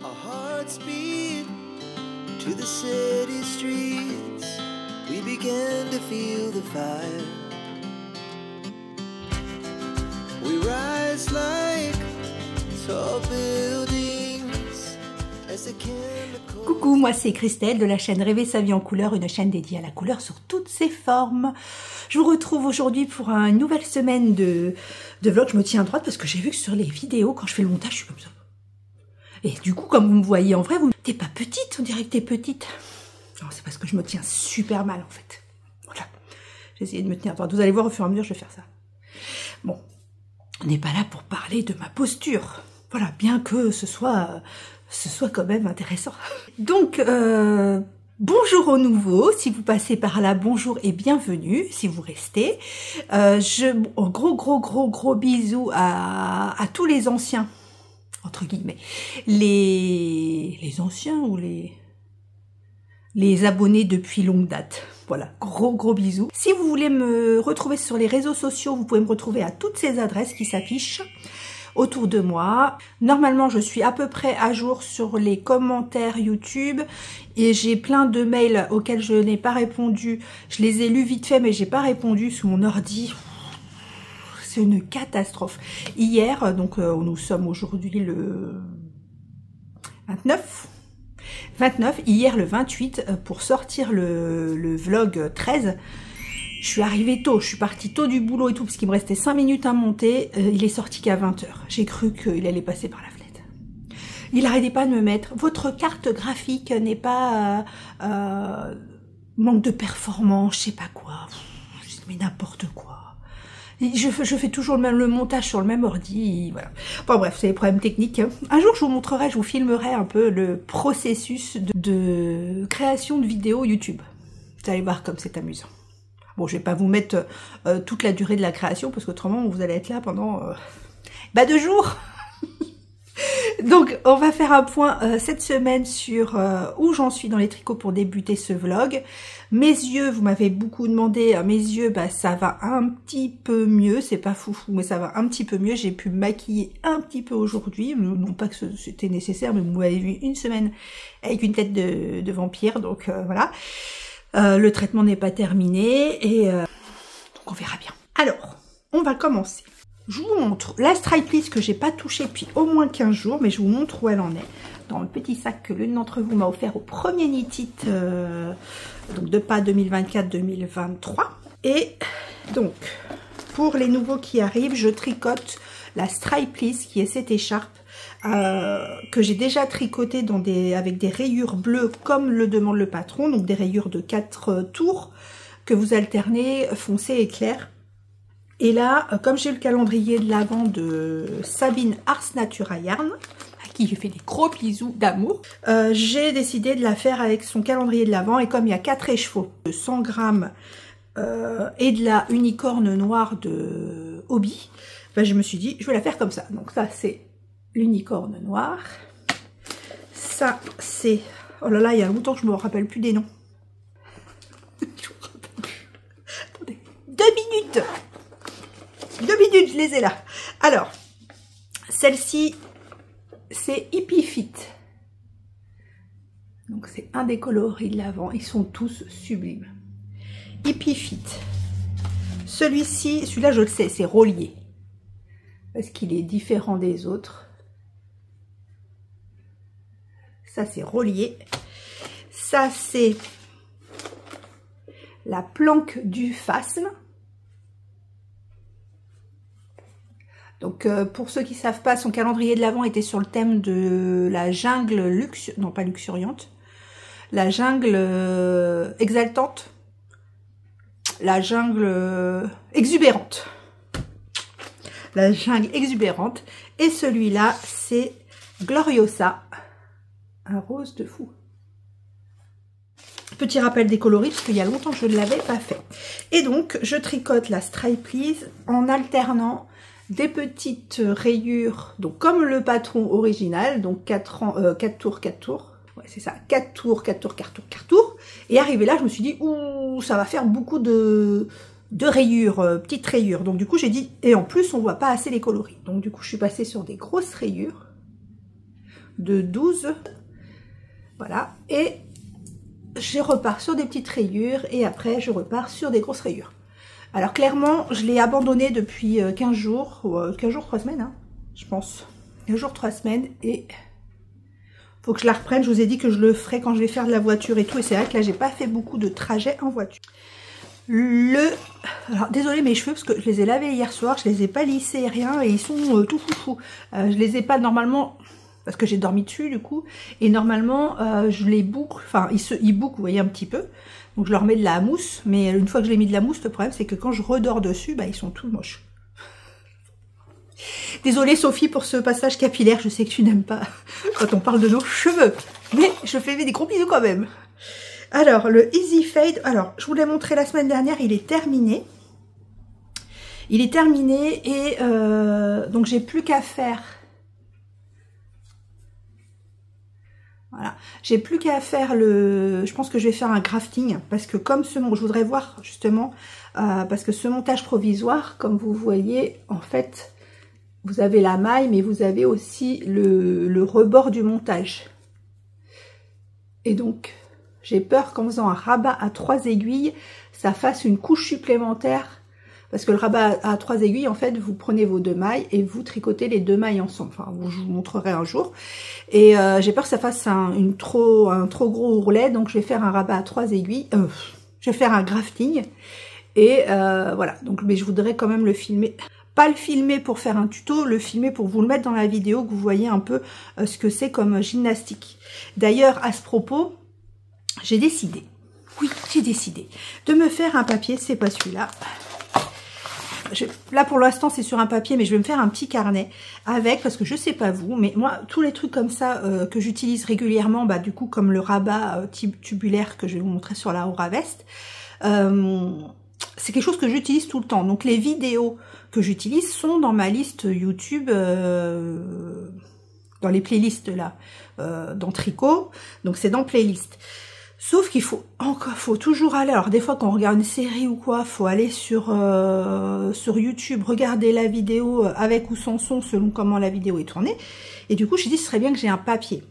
Our hearts beat to the city streets. We began to feel the fire. We rise like tall buildings as the chemicals. Coucou, moi c'est Christelle de la chaîne Rêver sa vie en couleur, une chaîne dédiée à la couleur sur toutes ses formes. Je vous retrouve aujourd'hui pour une nouvelle semaine de vlog. Je me tiens droite parce que j'ai vu que sur les vidéos, quand je fais le montage, je suis comme ça. Et du coup, comme vous me voyez en vrai, t'es pas petite, on dirait que t'es petite. Non, c'est parce que je me tiens super mal en fait. Voilà. J'ai essayé de me tenir droite. Vous allez voir au fur et à mesure, je vais faire ça. Bon, on n'est pas là pour parler de ma posture. Voilà, bien que ce soit quand même intéressant. Donc, bonjour aux nouveaux, si vous passez par là, bonjour et bienvenue, si vous restez. Gros bisous à tous les anciens, entre guillemets, les anciens ou les abonnés depuis longue date. Voilà, gros bisous. Si vous voulez me retrouver sur les réseaux sociaux, vous pouvez me retrouver à toutes ces adresses qui s'affichent autour de moi. Normalement, je suis à peu près à jour sur les commentaires YouTube et j'ai plein de mails auxquels je n'ai pas répondu. Je les ai lus vite fait, mais j'ai pas répondu sous mon ordi. C'est une catastrophe. Hier, donc nous sommes aujourd'hui le 29, hier le 28, pour sortir le vlog 13, je suis arrivée tôt, je suis partie tôt du boulot et tout, parce qu'il me restait 5 minutes à monter, il est sorti qu'à 20 h. J'ai cru qu'il allait passer par la fenêtre. Il arrêtait pas de me mettre, votre carte graphique n'est pas, manque de performance, je sais pas quoi, mais n'importe quoi. Je fais toujours le montage sur le même ordi, voilà. Bon bref, c'est des problèmes techniques. Un jour, je vous montrerai, je vous filmerai un peu le processus de création de vidéos YouTube. Vous allez voir comme c'est amusant. Bon, je vais pas vous mettre toute la durée de la création, parce qu'autrement, vous allez être là pendant 2 jours. Donc, on va faire un point cette semaine sur où j'en suis dans les tricots pour débuter ce vlog. Mes yeux, vous m'avez beaucoup demandé, mes yeux, ça va un petit peu mieux, c'est pas foufou, mais ça va un petit peu mieux. J'ai pu me maquiller un petit peu aujourd'hui, non pas que c'était nécessaire, mais vous m'avez vu une semaine avec une tête de vampire, donc voilà. Le traitement n'est pas terminé, et donc on verra bien. Alors, on va commencer. Je vous montre la stripe list que j'ai pas touchée depuis au moins 15 jours, mais je vous montre où elle en est. Dans le petit sac que l'une d'entre vous m'a offert au premier Knit It, donc de pas 2024-2023. Et donc, pour les nouveaux qui arrivent, je tricote la stripe list, qui est cette écharpe, que j'ai déjà tricoté avec des rayures bleues comme le demande le patron, donc des rayures de 4 tours, que vous alternez foncé et clair. Et là, comme j'ai le calendrier de l'Avent de Sabine Ars Natura Yarn, à qui je fais des gros bisous d'amour, j'ai décidé de la faire avec son calendrier de l'Avent. Et comme il y a 4 écheveaux de 100 grammes et de la unicorne noire de Hobby, je me suis dit, je vais la faire comme ça. Donc ça, c'est l'unicorne noire. Ça, c'est... Oh là là, il y a longtemps que je ne me rappelle plus des noms. Je me rappelle plus. Attendez, 2 minutes. 2 minutes, je les ai là. Alors, celle-ci, c'est Hippie Fit. Donc, c'est un des coloris de l'Avent. Ils sont tous sublimes. Hippie Fit. Celui-ci, celui-là, je le sais, c'est Rollier. Parce qu'il est différent des autres. Ça, c'est Rollier. Ça, c'est la planque du Phasme. Donc, pour ceux qui ne savent pas, son calendrier de l'Avent était sur le thème de la jungle non pas luxuriante, la jungle exaltante, la jungle exubérante. La jungle exubérante. Et celui-là, c'est Gloriosa, un rose de fou. Petit rappel des coloris, parce qu'il y a longtemps que je ne l'avais pas fait. Et donc, je tricote la stripe list en alternant des petites rayures, donc comme le patron original, donc 4 tours, ouais c'est ça, 4 tours, et arrivé là, je me suis dit, ouh, ça va faire beaucoup de rayures, petites rayures, donc du coup j'ai dit, et en plus on voit pas assez les coloris, donc du coup je suis passée sur des grosses rayures, de 12. Voilà, et je repars sur des petites rayures et après je repars sur des grosses rayures. Alors clairement, je l'ai abandonné depuis 15 jours, 15 jours, 3 semaines, hein, je pense. 15 jours, 3 semaines et faut que je la reprenne. Je vous ai dit que je le ferai quand je vais faire de la voiture et tout. Et c'est vrai que là, j'ai pas fait beaucoup de trajets en voiture. Alors, désolé mes cheveux parce que je les ai lavés hier soir, je les ai pas lissés, rien, et ils sont tout foufou. Je les ai pas normalement... parce que j'ai dormi dessus du coup, et normalement je les boucle, enfin ils bouclent, vous voyez, un petit peu, donc je leur mets de la mousse, mais une fois que je les mis de la mousse, le problème c'est que quand je redors dessus, bah ils sont tout moches. Désolée Sophie pour ce passage capillaire, je sais que tu n'aimes pas quand on parle de nos cheveux, mais je fais des gros bisous quand même. Alors le Easy Fade, alors je vous l'ai montré la semaine dernière, il est terminé. Il est terminé et donc j'ai plus qu'à faire... Voilà, j'ai plus qu'à faire je pense que je vais faire un grafting parce que comme je voudrais voir justement, parce que ce montage provisoire, comme vous voyez, en fait, vous avez la maille, mais vous avez aussi le rebord du montage. Et donc, j'ai peur qu'en faisant un rabat à 3 aiguilles, ça fasse une couche supplémentaire. Parce que le rabat à 3 aiguilles, en fait, vous prenez vos 2 mailles et vous tricotez les 2 mailles ensemble. Enfin, je vous montrerai un jour. Et j'ai peur que ça fasse un trop gros ourlet. Donc, je vais faire un rabat à 3 aiguilles. Je vais faire un grafting. Et voilà. Donc, mais je voudrais quand même le filmer. Pas le filmer pour faire un tuto, le filmer pour vous le mettre dans la vidéo, que vous voyez un peu ce que c'est comme gymnastique. D'ailleurs, à ce propos, j'ai décidé, oui, j'ai décidé de me faire un papier. C'est pas celui-là. Là pour l'instant c'est sur un papier, mais je vais me faire un petit carnet avec, parce que je sais pas vous, mais moi tous les trucs comme ça que j'utilise régulièrement, bah du coup comme le rabat tubulaire que je vais vous montrer sur la Aura Veste, c'est quelque chose que j'utilise tout le temps. Donc les vidéos que j'utilise sont dans ma liste YouTube, dans les playlists là, dans Tricot, donc c'est dans playlist. Sauf qu'il faut toujours aller, alors des fois quand on regarde une série ou quoi, faut aller sur YouTube, regarder la vidéo avec ou sans son, selon comment la vidéo est tournée. Et du coup, je dis, ce serait bien que j'ai un papier.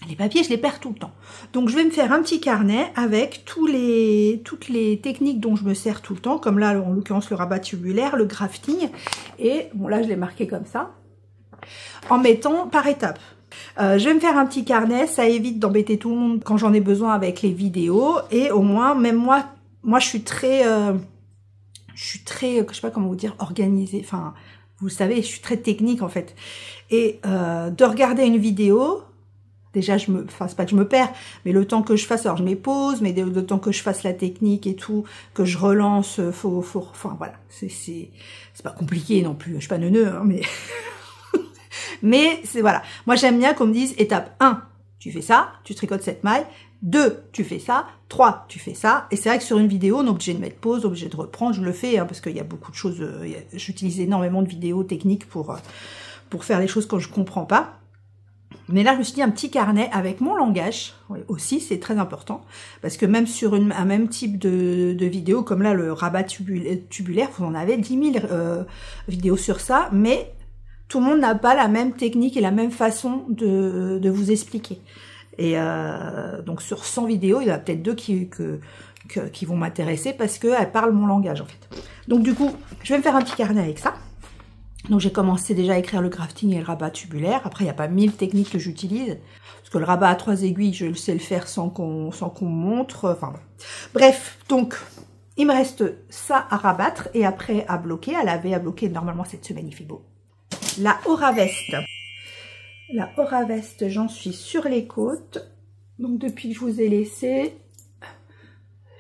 Les papiers, je les perds tout le temps. Donc, je vais me faire un petit carnet avec toutes les techniques dont je me sers tout le temps, comme là, en l'occurrence, le rabat tubulaire, le grafting. Et bon, là, je l'ai marqué comme ça, en mettant par étapes. Je vais me faire un petit carnet, ça évite d'embêter tout le monde quand j'en ai besoin avec les vidéos. Et au moins, même moi je suis très, je sais pas comment vous dire, organisée. Enfin, vous savez, je suis très technique en fait. Et de regarder une vidéo, déjà enfin c'est pas que je me perds, mais le temps que je fasse, alors je mets pause, mais le temps que je fasse la technique et tout, que je relance, enfin voilà, c'est pas compliqué non plus, je suis pas neuneu, hein, mais... Mais c'est voilà, moi j'aime bien qu'on me dise étape 1, tu fais ça, tu tricotes cette maille, 2, tu fais ça, 3, tu fais ça. Et c'est vrai que sur une vidéo, on est obligé de mettre pause, obligé de reprendre, je le fais hein, parce qu'il y a beaucoup de choses, j'utilise énormément de vidéos techniques pour faire les choses quand je comprends pas. Mais là, je me suis dit un petit carnet avec mon langage, aussi, c'est très important, parce que même sur un même type de vidéo, comme là, le rabat tubulaire, vous en avez 10 000 vidéos sur ça, mais... tout le monde n'a pas la même technique et la même façon de vous expliquer. Et donc sur 100 vidéos, il y en a peut-être 2 qui vont m'intéresser parce qu'elles parlent mon langage en fait. Donc du coup, je vais me faire un petit carnet avec ça. Donc j'ai commencé déjà à écrire le grafting et le rabat tubulaire. Après, il n'y a pas 1000 techniques que j'utilise. Parce que le rabat à 3 aiguilles, je sais le faire sans qu'on me montre. Enfin bref, donc... il me reste ça à rabattre et après à bloquer, à laver, à bloquer. Normalement, cette semaine, il fait beau. La Aura Veste. La Aura Veste, j'en suis sur les côtes. Donc depuis que je vous ai laissé,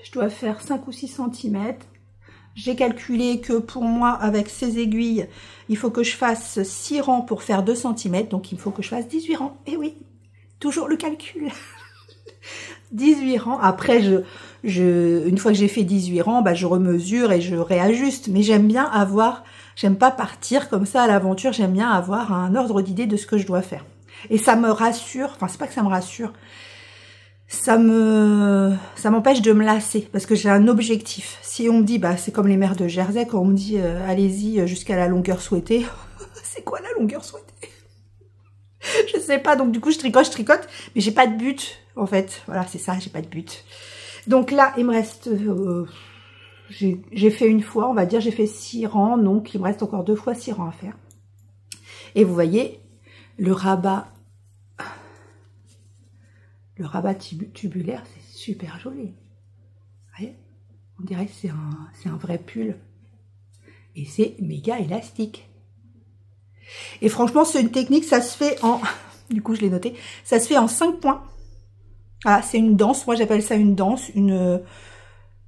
je dois faire 5 ou 6 cm. J'ai calculé que pour moi, avec ces aiguilles, il faut que je fasse 6 rangs pour faire 2 cm. Donc il faut que je fasse 18 rangs. Et oui, toujours le calcul. 18 rangs. Après, une fois que j'ai fait 18 rangs, bah, je remesure et je réajuste. Mais j'aime bien avoir... j'aime pas partir comme ça à l'aventure, j'aime bien avoir un ordre d'idée de ce que je dois faire. Et ça me rassure, enfin c'est pas que ça me rassure, ça m'empêche de me lasser, parce que j'ai un objectif. Si on me dit, bah c'est comme les mères de Jersey, quand on me dit allez-y jusqu'à la longueur souhaitée, c'est quoi la longueur souhaitée? Je sais pas, donc du coup je tricote, mais j'ai pas de but en fait. Voilà, c'est ça, j'ai pas de but. Donc là, il me reste, j'ai fait une fois, on va dire, j'ai fait 6 rangs, donc il me reste encore 2 fois 6 rangs à faire. Et vous voyez, le rabat tubulaire, c'est super joli. Vous voyez, on dirait que c'est un vrai pull. Et c'est méga élastique. Et franchement, c'est une technique, ça se fait en... Du coup, je l'ai noté. Ça se fait en 5 points. Voilà, c'est une danse. Moi, j'appelle ça une danse.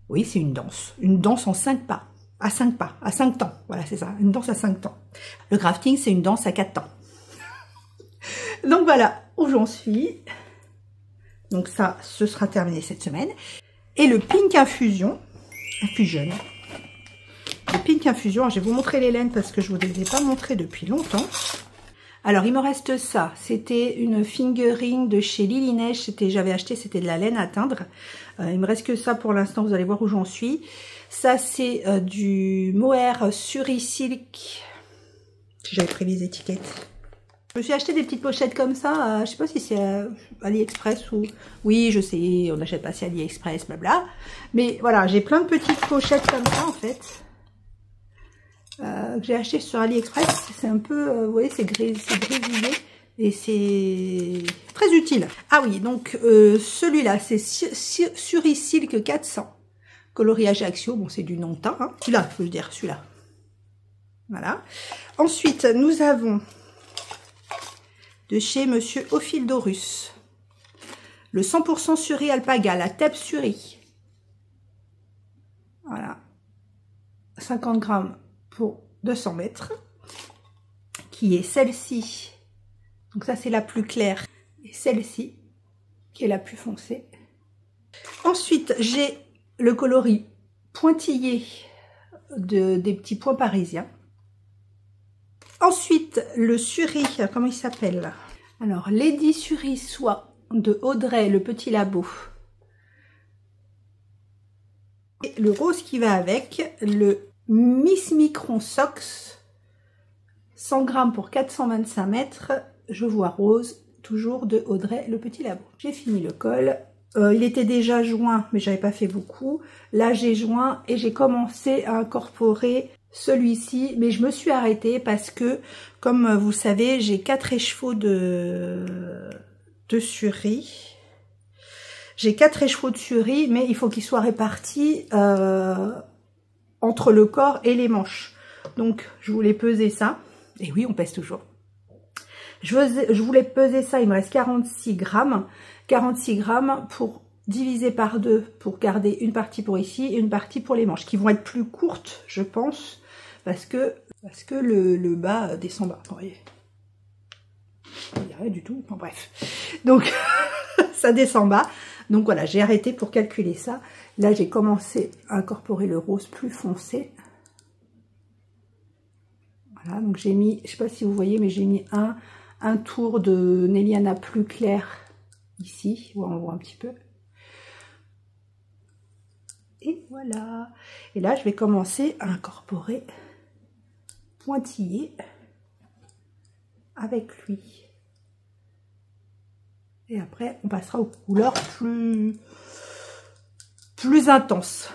Oui, c'est une danse. Une danse en 5 pas. À 5 pas. À 5 temps. Voilà, c'est ça. Une danse à 5 temps. Le crafting, c'est une danse à 4 temps. Donc, voilà où j'en suis. Donc, ça, ce sera terminé cette semaine. Et le Pink Infusion. Le Pink Infusion, je vais vous montrer les laines parce que je ne vous les ai pas montrées depuis longtemps. Alors, il me reste ça. C'était une fingering de chez Lily Neige. J'avais acheté, c'était de la laine à teindre. Il me reste que ça pour l'instant. Vous allez voir où j'en suis. Ça, c'est du mohair Suri Silk. J'avais pris les étiquettes. Je me suis acheté des petites pochettes comme ça. Je sais pas si c'est AliExpress ou... Oui, je sais, on n'achète pas si AliExpress, blabla. Mais voilà, j'ai plein de petites pochettes comme ça, en fait. Que j'ai acheté sur AliExpress, c'est un peu, vous voyez, c'est grisillé et c'est très utile. Ah oui, donc celui-là, c'est Suri Silk 400, coloris Ajaccio, bon c'est du non-teint, hein. Celui-là, je veux dire, celui-là. Voilà. Ensuite, nous avons de chez Monsieur Ophildorus, le 100% Suri Alpaga, la Tep Suri. Voilà. 50 grammes. Pour 200 mètres, qui est celle-ci. Donc ça, c'est la plus claire. Et celle-ci, qui est la plus foncée. Ensuite, j'ai le coloris pointillé des petits points parisiens. Ensuite, le Suri, comment il s'appelle? Alors, Lady Suri Soie de Audrey, le petit labo. Et le rose qui va avec, le Miss Micron Socks, 100 grammes pour 425 mètres, je vois rose, toujours de Audrey, le petit labo. J'ai fini le col. Il était déjà joint, mais j'avais pas fait beaucoup. Là, j'ai joint et j'ai commencé à incorporer celui-ci, mais je me suis arrêtée parce que, comme vous savez, j'ai 4 écheveaux de Suri. J'ai 4 écheveaux de Suri, mais il faut qu'ils soient répartis entre le corps et les manches. Donc, je voulais peser ça. Et oui, on pèse toujours. Je voulais peser ça, il me reste 46 grammes. 46 grammes pour diviser par 2 pour garder une partie pour ici et une partie pour les manches, qui vont être plus courtes, je pense, parce que le bas descend bas. Vous voyez, il n'y a rien du tout. Bon, bref. Donc, ça descend bas. Donc voilà, j'ai arrêté pour calculer ça. Là, j'ai commencé à incorporer le rose plus foncé. Voilà, donc j'ai mis, je sais pas si vous voyez, mais j'ai mis un tour de Nelliana plus clair ici. Ouais, on voit un petit peu. Et voilà. Et là, je vais commencer à incorporer pointillé avec lui. Et après, on passera aux couleurs plus intenses.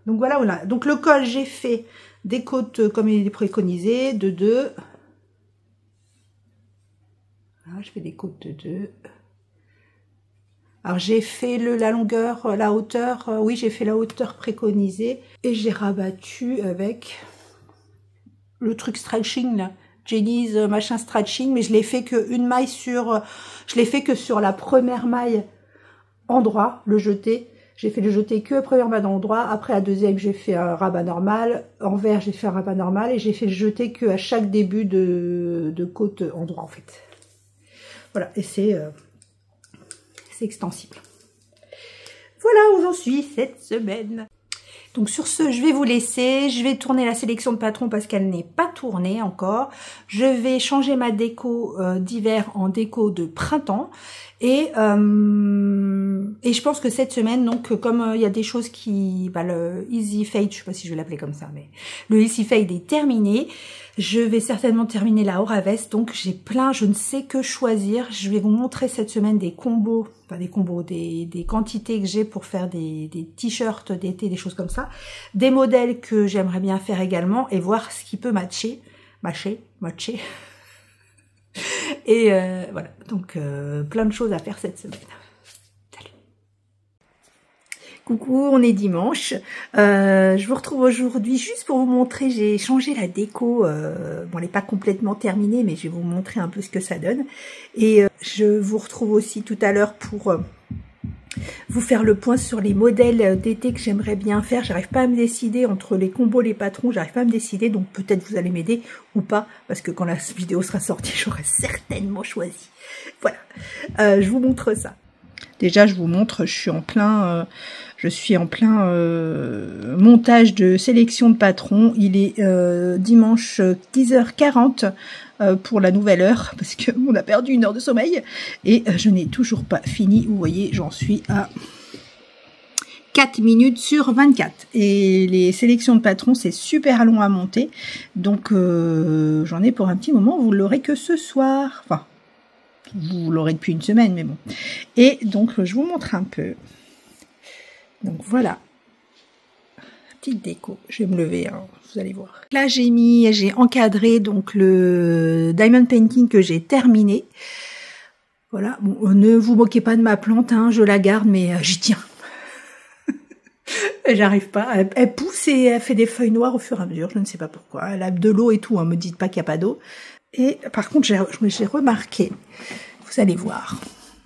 Donc voilà. Donc le col, j'ai fait des côtes comme il est préconisé, de 2. Voilà, je fais des côtes de 2. Alors j'ai fait la longueur, la hauteur, oui j'ai fait la hauteur préconisée. Et j'ai rabattu avec le truc stretching là. Jenny's machin stretching, mais je l'ai fait que une maille sur, je l'ai fait que sur la première maille endroit, le jeté. J'ai fait le jeté que la première maille endroit. Après la deuxième, j'ai fait un rabat normal. Envers, j'ai fait un rabat normal et j'ai fait le jeté que à chaque début de côte endroit en fait. Voilà, et c'est extensible. Voilà où j'en suis cette semaine. Donc sur ce, je vais vous laisser. Je vais tourner la sélection de patron parce qu'elle n'est pas tournée encore. Je vais changer ma déco d'hiver en déco de printemps. Et je pense que cette semaine, donc comme il y a des choses qui... le Easy Fade, je sais pas si je vais l'appeler comme ça, mais le Easy Fade est terminé. Je vais certainement terminer la Aura Veste, donc j'ai plein, je ne sais que choisir. Je vais vous montrer cette semaine des combos, des quantités que j'ai pour faire des t-shirts d'été, des choses comme ça. Des modèles que j'aimerais bien faire également et voir ce qui peut matcher. Et voilà, donc plein de choses à faire cette semaine. Salut. Coucou, on est dimanche. Je vous retrouve aujourd'hui juste pour vous montrer, j'ai changé la déco. Bon, elle n'est pas complètement terminée, mais je vais vous montrer un peu ce que ça donne. Et je vous retrouve aussi tout à l'heure pour vous faire le point sur les modèles d'été que j'aimerais bien faire. J'arrive pas à me décider entre les combos, les patrons, j'arrive pas à me décider, donc peut-être vous allez m'aider ou pas, parce que quand la vidéo sera sortie, j'aurai certainement choisi. Voilà, je vous montre ça. Déjà, je vous montre, je suis en plein montage de sélection de patrons. Il est dimanche 10h40 pour la nouvelle heure, parce qu'on a perdu 1 heure de sommeil. Et je n'ai toujours pas fini. Vous voyez, j'en suis à 4 minutes sur 24. Et les sélections de patrons, c'est super long à monter. Donc, j'en ai pour un petit moment. Vous l'aurez que ce soir. Enfin, vous l'aurez depuis une semaine, mais bon. Et donc, je vous montre un peu. Donc, voilà. Petite déco. Je vais me lever, hein, vous allez voir. Là, j'ai encadré donc le Diamond Painting que j'ai terminé. Voilà. Bon, ne vous moquez pas de ma plante, hein, je la garde, mais j'y tiens. J'arrive pas. Elle pousse et elle fait des feuilles noires au fur et à mesure. Je ne sais pas pourquoi. Elle a de l'eau et tout. Hein, me dites pas qu'il n'y a pas d'eau. Et par contre, j'ai remarqué, vous allez voir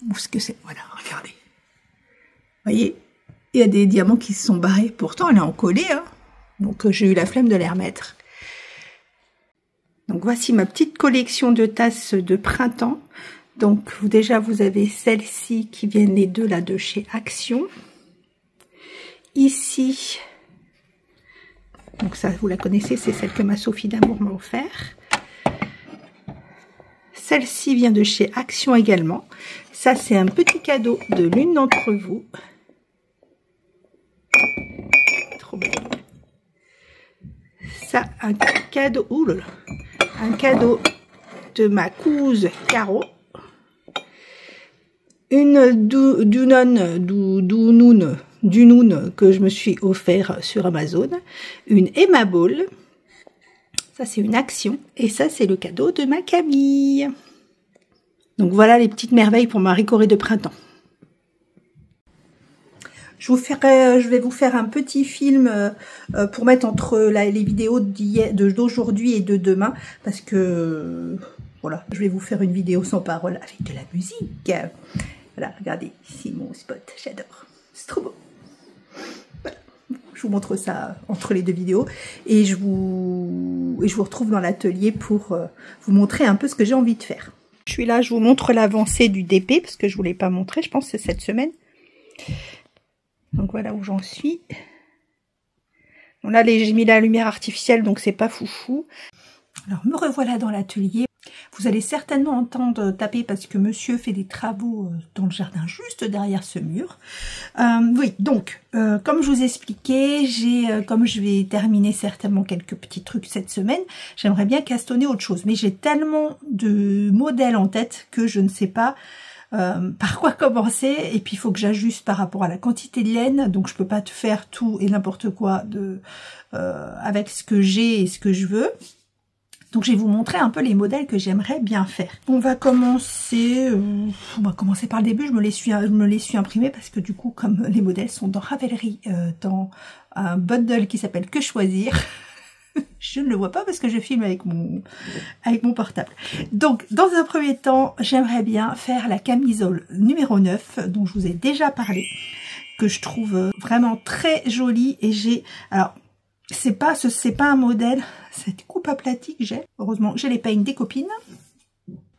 où ce que c'est. Voilà, regardez. Vous voyez, il y a des diamants qui se sont barrés. Pourtant, elle est encollée, hein. Donc, j'ai eu la flemme de les remettre. Donc, voici ma petite collection de tasses de printemps. Donc, déjà, vous avez celles-ci qui viennent les deux là de chez Action. Ici, donc ça, vous la connaissez, c'est celle que ma Sophie d'amour m'a offert. Celle-ci vient de chez Action également. Ça, c'est un petit cadeau de l'une d'entre vous. Trop belle. Ça, un cadeau, oulala, un cadeau de ma cousine Caro. Une Dunoon que je me suis offert sur Amazon. Une Emma Ball. Ça, c'est une Action. Et ça, c'est le cadeau de ma Camille. Donc, voilà les petites merveilles pour ma ricorée de printemps. Je vais vous faire un petit film pour mettre entre les vidéos d'aujourd'hui et de demain. Parce que, voilà, je vais vous faire une vidéo sans parole avec de la musique. Voilà, regardez, ici mon spot, j'adore. C'est trop beau. Voilà. Je vous montre ça entre les deux vidéos et je vous retrouve dans l'atelier pour vous montrer un peu ce que j'ai envie de faire. Je suis là, je vous montre l'avancée du DP parce que je ne vous l'ai pas montré, je pense que c'est cette semaine. Donc voilà où j'en suis. Bon là, j'ai mis la lumière artificielle, donc c'est pas foufou. Alors me revoilà dans l'atelier. Vous allez certainement entendre taper parce que monsieur fait des travaux dans le jardin juste derrière ce mur. Oui, donc, comme je vous expliquais, comme je vais terminer certainement quelques petits trucs cette semaine, j'aimerais bien castonner autre chose. Mais j'ai tellement de modèles en tête que je ne sais pas par quoi commencer. Et puis, il faut que j'ajuste par rapport à la quantité de laine. Donc, je peux pas te faire tout et n'importe quoi avec ce que j'ai et ce que je veux. Donc, je vais vous montrer un peu les modèles que j'aimerais bien faire. On va commencer par le début. Je me les suis imprimés parce que du coup, comme les modèles sont dans Ravelry, dans un bundle qui s'appelle Que choisir, je ne le vois pas parce que je filme avec mon portable. Donc, dans un premier temps, j'aimerais bien faire la camisole numéro 9, dont je vous ai déjà parlé, que je trouve vraiment très jolie. Et alors, c'est pas un modèle, cette coupe aplatie que j'ai. Heureusement, j'ai les peignes des copines.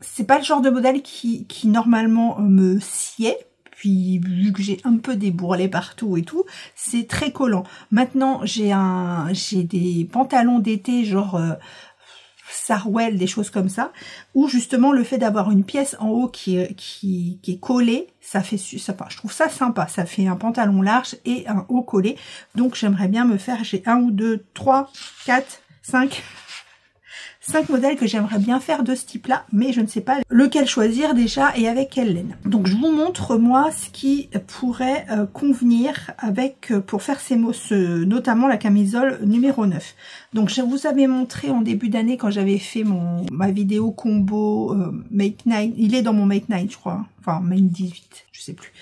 C'est pas le genre de modèle qui normalement me sied. Puis, vu que j'ai un peu des bourrelets partout et tout, c'est très collant. Maintenant, j'ai des pantalons d'été, genre, Sarwell, des choses comme ça, ou justement le fait d'avoir une pièce en haut qui est collée, ça fait je trouve ça sympa, ça fait un pantalon large et un haut collé. Donc j'aimerais bien me faire, j'ai 1 ou 2, 3, 4, 5 modèles que j'aimerais bien faire de ce type là, mais je ne sais pas lequel choisir déjà et avec quelle laine. Donc je vous montre moi ce qui pourrait convenir avec pour faire ces notamment la camisole numéro 9. Donc je vous avais montré en début d'année quand j'avais fait ma vidéo combo Make 9, il est dans mon Make 9 je crois, hein. Enfin Make 18, je sais plus.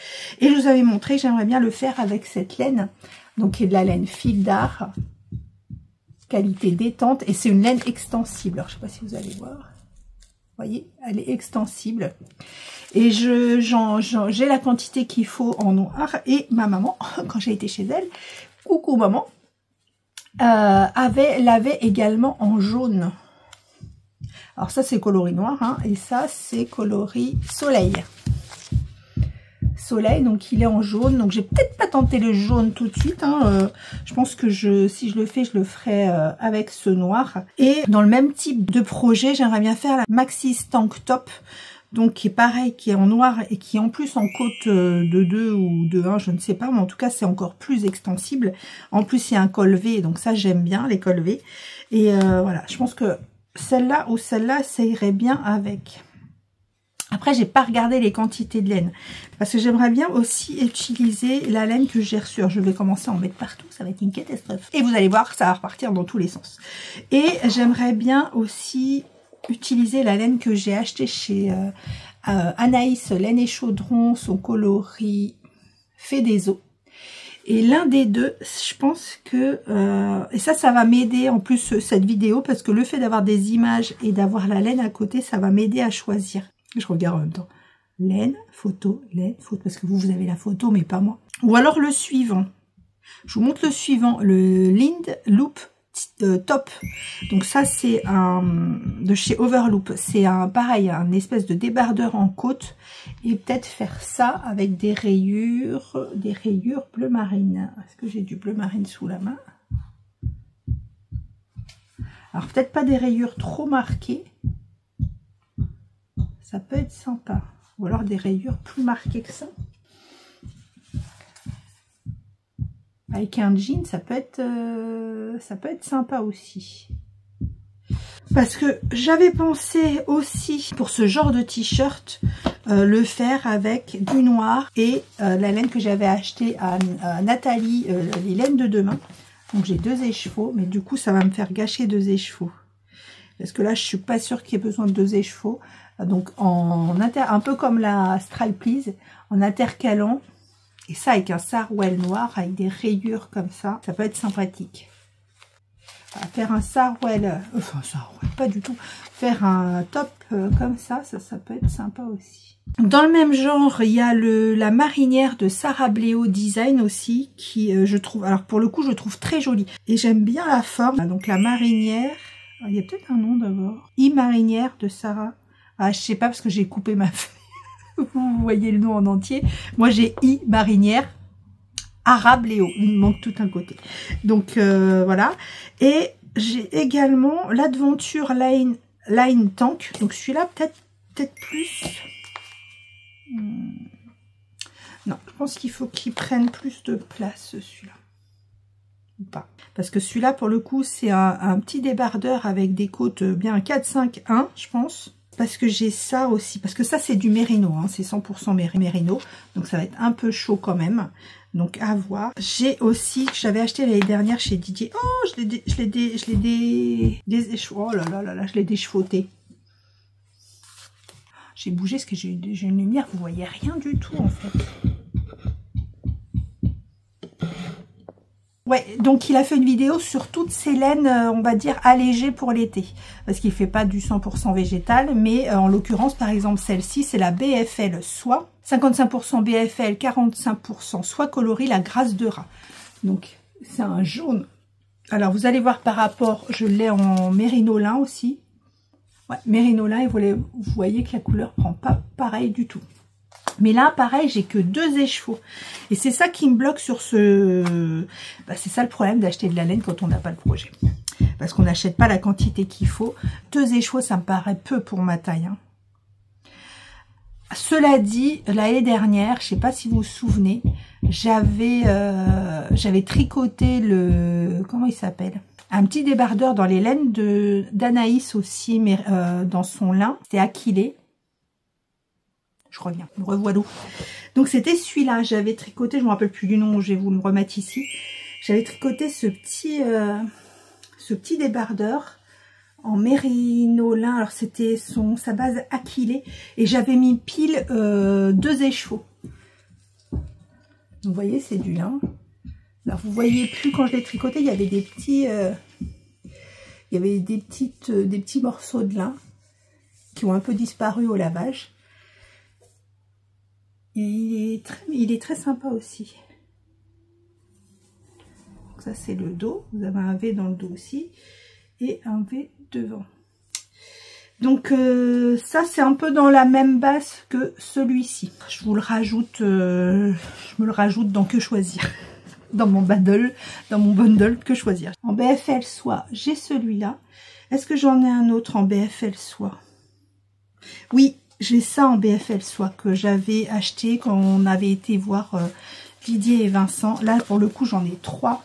Et je vous avais montré que j'aimerais bien le faire avec cette laine, donc qui est de la laine fil d'art. Qualité détente, et c'est une laine extensible. Alors je sais pas si vous allez voir, vous voyez, elle est extensible et j'ai la quantité qu'il faut en noir. Et ma maman, quand j'ai été chez elle, coucou maman, l'avait également en jaune. Alors ça c'est coloris noir, hein, et ça c'est coloris soleil. Donc il est en jaune, donc j'ai peut-être pas tenté le jaune tout de suite, hein. Je pense que si je le fais, je le ferai avec ce noir. Et dans le même type de projet, j'aimerais bien faire la Maxi Tank Top, donc qui est pareil, qui est en noir et qui est en plus en côte de 2 ou de 1, je ne sais pas, mais en tout cas c'est encore plus extensible. En plus il y a un col V, donc ça j'aime bien les cols V. Et voilà, je pense que celle-là ou celle-là, ça irait bien avec. Après, j'ai pas regardé les quantités de laine parce que j'aimerais bien aussi utiliser la laine que j'ai reçue. Alors, je vais commencer à en mettre partout, ça va être une catastrophe. Et vous allez voir, ça va repartir dans tous les sens. Et j'aimerais bien aussi utiliser la laine que j'ai achetée chez Anaïs, laine et chaudron, son coloris fait des os. Et l'un des deux, je pense que... et ça va m'aider en plus cette vidéo parce que le fait d'avoir des images et d'avoir la laine à côté, ça va m'aider à choisir. Je regarde en même temps. Laine, photo, parce que vous avez la photo, mais pas moi. Ou alors le suivant. Je vous montre le suivant, le Lind Loop Top. Donc ça, c'est de chez Overloop. C'est pareil, un espèce de débardeur en côte. Et peut-être faire ça avec des rayures bleu marine. Est-ce que j'ai du bleu marine sous la main? Alors peut-être pas des rayures trop marquées. Ça peut être sympa. Ou alors des rayures plus marquées que ça. Avec un jean, ça peut être sympa aussi. Parce que j'avais pensé aussi, pour ce genre de t-shirt, le faire avec du noir et la laine que j'avais achetée à Nathalie, les laines de demain. Donc j'ai 2 écheveaux, mais du coup ça va me faire gâcher 2 écheveaux. Parce que là je suis pas sûre qu'il y ait besoin de 2 écheveaux. Donc un peu comme la Stripe Please, en intercalant, et ça avec un sarwell noir, avec des rayures comme ça peut être sympathique. Faire un sarwell, pas du tout, faire un top comme ça peut être sympa aussi. Dans le même genre, il y a la marinière de Sarah Bléo Design aussi, qui je trouve, alors pour le coup je trouve très jolie, et j'aime bien la forme. Donc la marinière, il y a peut-être un nom d'abord, marinière de Sarah. Ah, je sais pas parce que j'ai coupé ma feuille. Vous voyez le nom en entier. Moi, j'ai marinière, arabe Léo. Il me manque tout un côté. Donc, voilà. Et j'ai également l'Adventure Line Tank. Donc, celui-là, peut-être plus. Non, je pense qu'il faut qu'il prenne plus de place, celui-là. Ou pas. Parce que celui-là, pour le coup, c'est un petit débardeur avec des côtes bien 4-5-1, je pense. Parce que j'ai ça aussi, parce que ça c'est du mérino, hein, c'est 100% mérino, donc ça va être un peu chaud quand même, donc à voir. J'ai aussi, j'avais acheté l'année dernière chez Didier, oh je l'ai déchevauté. J'ai bougé parce que j'ai une lumière, vous voyez rien du tout en fait. Ouais, donc il a fait une vidéo sur toutes ces laines, on va dire, allégées pour l'été. Parce qu'il fait pas du 100% végétal, mais en l'occurrence, par exemple, celle-ci, c'est la BFL soie. 55% BFL, 45% soie coloris, la grasse de rat. Donc, c'est un jaune. Alors, vous allez voir par rapport, je l'ai en mérino lin aussi. Ouais, mérino lin, et vous voyez que la couleur prend pas pareil du tout. Mais là, pareil, j'ai que 2 écheveaux. Et c'est ça qui me bloque sur ce... Bah, c'est ça le problème d'acheter de la laine quand on n'a pas le projet. parce qu'on n'achète pas la quantité qu'il faut. 2 écheveaux, ça me paraît peu pour ma taille. Hein. Cela dit, l'année dernière, je sais pas si vous vous souvenez, j'avais tricoté le... Comment il s'appelle? Un petit débardeur dans les laines d'Anaïs aussi, mais dans son lin. C'était Aquilée. Je reviens, me revoilà. Donc c'était celui-là, j'avais tricoté, je ne me rappelle plus du nom, je vais vous le remettre ici. J'avais tricoté ce petit débardeur en mérino lin. Alors c'était sa base Aquilée et j'avais mis pile 2 écheveaux. Donc vous voyez, c'est du lin. Alors vous voyez plus quand je l'ai tricoté, il y avait des petits des petits morceaux de lin qui ont un peu disparu au lavage. Et il est très sympa aussi. Donc ça c'est le dos, vous avez un V dans le dos aussi et un V devant. Donc ça c'est un peu dans la même base que celui-ci. Je vous le rajoute, je me le rajoute dans Que Choisir. Dans mon bundle Que Choisir. En BFL soie, j'ai celui-là. Est-ce que j'en ai un autre en BFL soie? Oui, j'ai ça en BFL soie que j'avais acheté quand on avait été voir Didier et Vincent. Là pour le coup j'en ai 3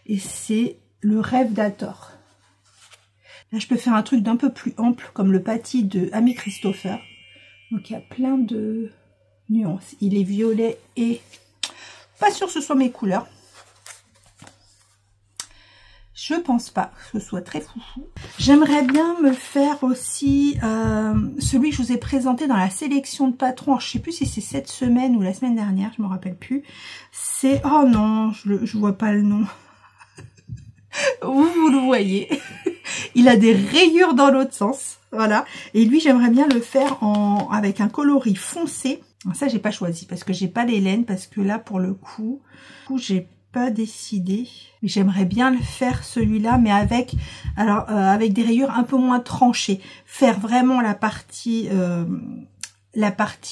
et c'est le Rêve d'Hathor. Là je peux faire un truc d'un peu plus ample comme le Patty de Ami Christopher. Donc il y a plein de nuances. Il est violet et pas sûr que ce soit mes couleurs. Je pense pas que ce soit très foufou. J'aimerais bien me faire aussi celui que je vous ai présenté dans la sélection de patrons. Alors, je sais plus si c'est cette semaine ou la semaine dernière, je me rappelle plus. C'est... Oh non, je vois pas le nom. Vous le voyez. Il a des rayures dans l'autre sens. Voilà. Et lui, j'aimerais bien le faire avec un coloris foncé. Ça, j'ai pas choisi parce que j'ai pas les laines. Parce que là, pour le coup j'ai pas décidé. Mais j'aimerais bien le faire celui-là, mais avec des rayures un peu moins tranchées. Faire vraiment la partie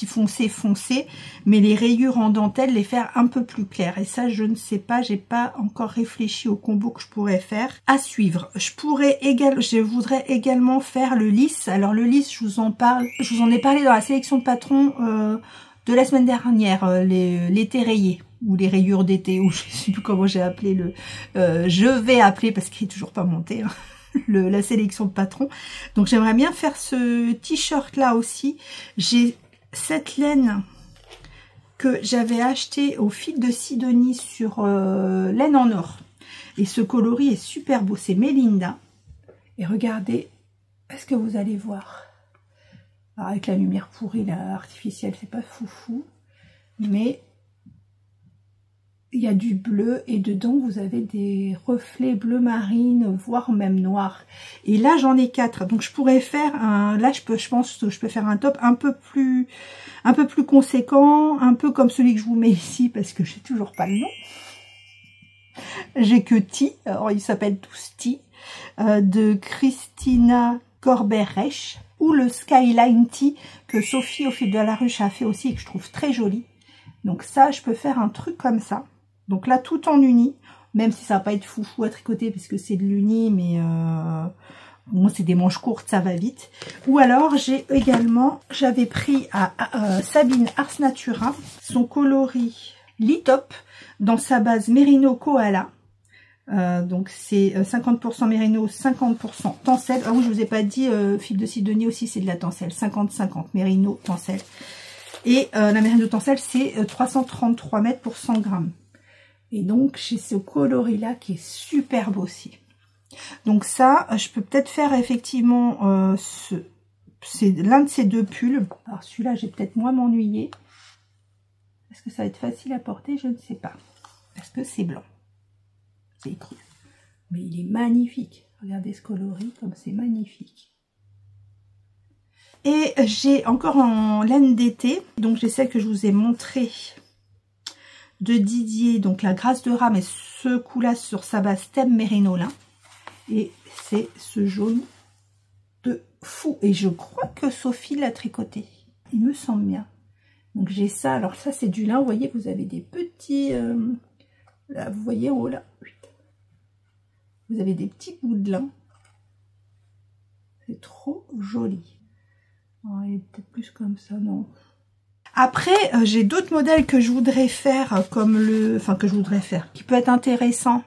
foncée, mais les rayures en dentelle, les faire un peu plus claires. Et ça, je ne sais pas, j'ai pas encore réfléchi au combo que je pourrais faire. À suivre. Je voudrais également faire le lisse. Alors le lisse, je vous en ai parlé dans la sélection de patrons de la semaine dernière, l'été rayé. Ou les rayures d'été, ou je sais plus comment j'ai appelé je vais appeler parce qu'il est toujours pas monté, hein, la sélection de patrons. Donc j'aimerais bien faire ce t-shirt là aussi. J'ai cette laine que j'avais acheté au fil de Sidonie sur laine en or. Et ce coloris est super beau, c'est Melinda. Et regardez, est-ce que vous allez voir? Alors avec la lumière pourrie, là, artificielle, c'est pas foufou, mais il y a du bleu et dedans vous avez des reflets bleu marine, voire même noir. Et là j'en ai 4, donc je pourrais faire là je pense que je peux faire un top un peu plus conséquent, un peu comme celui que je vous mets ici parce que j'ai toujours pas le nom. J'ai que Ti, alors ils s'appellent tous Ti, de Christina Corberech, ou le Skyline Ti que Sophie au fil de la ruche a fait aussi et que je trouve très joli. Donc ça je peux faire un truc comme ça. Donc là, tout en uni, même si ça va pas être foufou à tricoter parce que c'est de l'uni, mais bon, c'est des manches courtes, ça va vite. Ou alors, j'avais pris à Sabine Ars Natura son coloris Litop dans sa base Merino Koala. Donc c'est 50% Merino, 50% tencel. Ah oui, je vous ai pas dit, fil de Sidonie aussi, c'est de la tencel. 50-50, Merino, tencel. Et la Merino tencel, c'est 333 mètres pour 100 grammes. Et donc, j'ai ce coloris-là qui est superbe aussi. Donc ça, je peux peut-être faire effectivement c'est l'un de ces 2 pulls. Alors celui-là, j'ai peut-être moins m'ennuyer. Est-ce que ça va être facile à porter? Je ne sais pas. Parce que c'est blanc. C'est cru. Mais il est magnifique. Regardez ce coloris, comme c'est magnifique. Et j'ai encore en laine d'été. Donc j'ai celle que je vous ai montrée de Didier, donc la Grâce de Rame, et ce coup-là sur sa base thème Merino lin. Et c'est ce jaune de fou. Et je crois que Sophie l'a tricoté. Il me semble bien. Donc j'ai ça. Alors ça c'est du lin. Vous voyez, vous avez des petits... là, vous voyez en haut là. Vous avez des petits bouts de lin. C'est trop joli. Oh, il est peut-être plus comme ça, non. Après, j'ai d'autres modèles que je voudrais faire, comme le... Enfin, que je voudrais faire, qui peut être intéressant.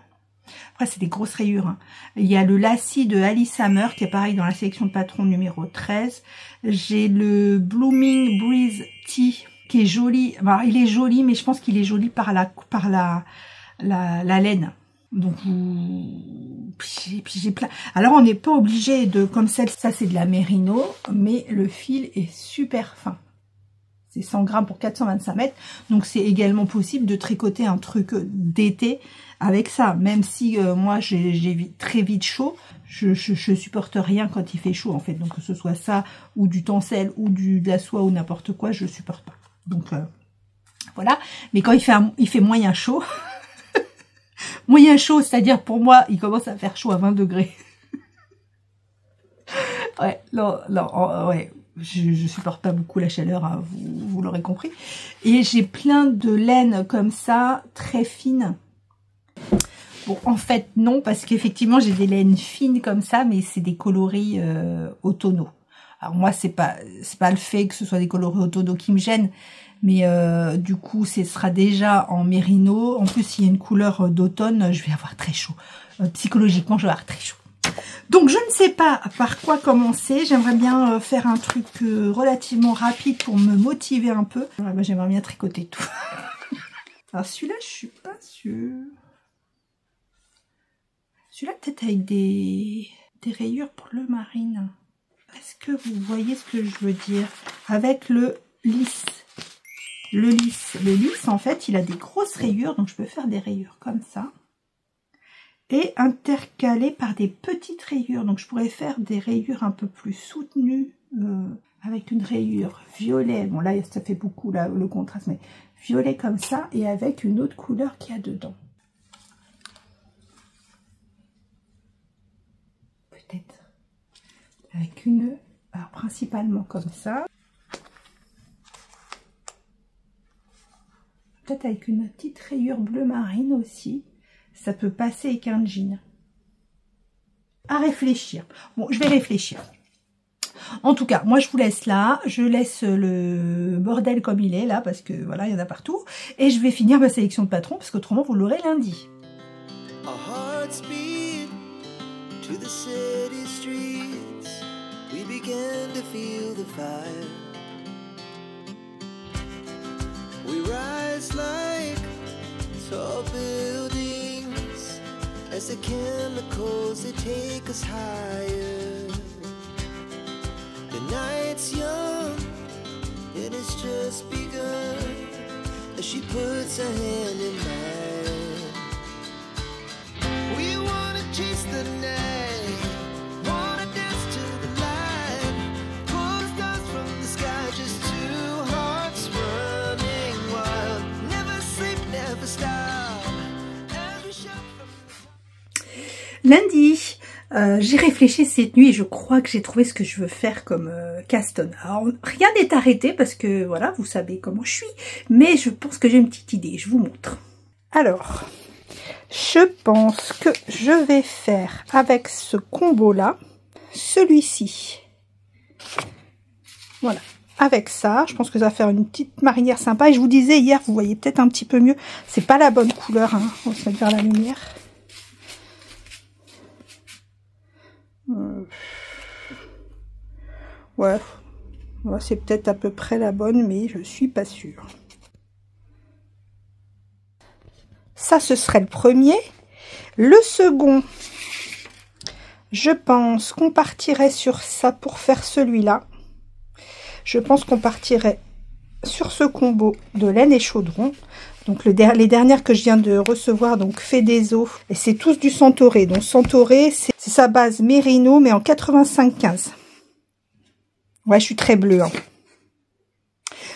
Après, c'est des grosses rayures. Hein. Il y a le lacis de Alice Hammer, qui est pareil dans la sélection de patron numéro 13. J'ai le Blooming Breeze Tea, qui est joli. Bah, il est joli, mais je pense qu'il est joli par la laine. Donc, puis j'ai plein. Alors, on n'est pas obligé de, comme celle, ça c'est de la mérino, mais le fil est super fin. C'est 100 grammes pour 425 mètres. Donc, c'est également possible de tricoter un truc d'été avec ça. Même si moi, j'ai très vite chaud. Je supporte rien quand il fait chaud, en fait. Donc, que ce soit ça, ou du tencel, ou de la soie, ou n'importe quoi, je supporte pas. Donc, voilà. Mais quand il fait moyen chaud, moyen chaud, c'est-à-dire pour moi, il commence à faire chaud à 20 degrés. Ouais, non, ouais. Je supporte pas beaucoup la chaleur, hein, vous l'aurez compris. Et j'ai plein de laine comme ça, très fine. Bon, en fait, non, parce qu'effectivement, j'ai des laines fines comme ça, mais c'est des coloris automnaux. Alors moi, c'est pas le fait que ce soit des coloris automnaux qui me gêne, mais du coup, ce sera déjà en mérino. En plus, s'il y a une couleur d'automne, je vais avoir très chaud. Psychologiquement, je vais avoir très chaud. Donc, je ne sais pas par quoi commencer. J'aimerais bien faire un truc relativement rapide pour me motiver un peu. Ouais, bah, j'aimerais bien tricoter tout. Alors, celui-là, je suis pas sûre. Celui-là, peut-être avec des rayures bleu marine. Est-ce que vous voyez ce que je veux dire? Avec le lisse. Le lisse, en fait, il a des grosses rayures. Donc, je peux faire des rayures comme ça. Et intercalé par des petites rayures. Donc, je pourrais faire des rayures un peu plus soutenues avec une rayure violet. Bon, là, ça fait beaucoup là, le contraste, mais violet comme ça et avec une autre couleur qu'il y a dedans. Peut-être avec une... Alors, principalement comme ça. Peut-être avec une petite rayure bleu marine aussi. Ça peut passer avec un jean. À réfléchir. Bon, je vais réfléchir. En tout cas, moi je vous laisse là. Je laisse le bordel comme il est là, parce que voilà, il y en a partout. Et je vais finir ma sélection de patrons, parce qu'autrement vous l'aurez lundi. As the chemicals, they take us higher. The night's young, it has just begun. As she puts her hand in mine, we wanna chase the night, wanna dance to the light, pull the stars from the sky, just two hearts running wild. Never sleep, never stop. Every shot from Lundi, j'ai réfléchi cette nuit et je crois que j'ai trouvé ce que je veux faire comme caston. Alors, rien n'est arrêté parce que, voilà, vous savez comment je suis. Mais je pense que j'ai une petite idée, je vous montre. Alors, je pense que je vais faire avec ce combo-là, celui-ci. Voilà, avec ça, je pense que ça va faire une petite marinière sympa. Et je vous disais hier, vous voyez peut-être un petit peu mieux, c'est pas la bonne couleur, hein. On va se mettre vers la lumière. Ouais, c'est peut-être à peu près la bonne, mais je suis pas sûre. Ça, ce serait le premier. Le second, je pense qu'on partirait sur ça pour faire celui-là. Je pense qu'on partirait sur ce combo de laine et chaudron. Donc les dernières que je viens de recevoir, donc fait des os, et c'est tous du Centauré. Donc Centauré, c'est sa base mérino, mais en 85-15. Ouais, je suis très bleue. Hein.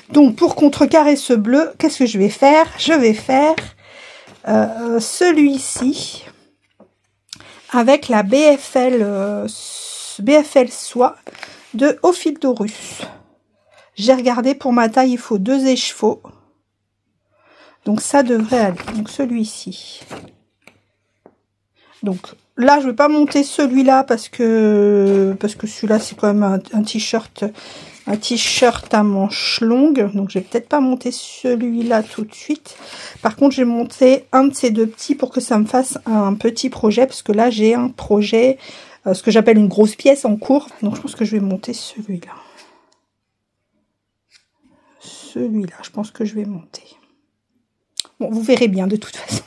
Donc pour contrecarrer ce bleu, qu'est-ce que je vais faire? Je vais faire celui-ci avec la BFL soie de Au fil d'Horus. J'ai regardé, pour ma taille, il faut 2 écheveaux. Donc ça devrait aller. Donc celui-ci. Donc là, je vais pas monter celui-là parce que celui-là, c'est quand même un t-shirt à manches longues. Donc, je vais peut-être pas monter celui-là tout de suite. Par contre, je vais monter un de ces deux petits pour que ça me fasse un petit projet. Parce que là, j'ai un projet, ce que j'appelle une grosse pièce en cours. Donc, je pense que je vais monter celui-là. Celui-là, je pense que je vais monter. Bon, vous verrez bien de toute façon.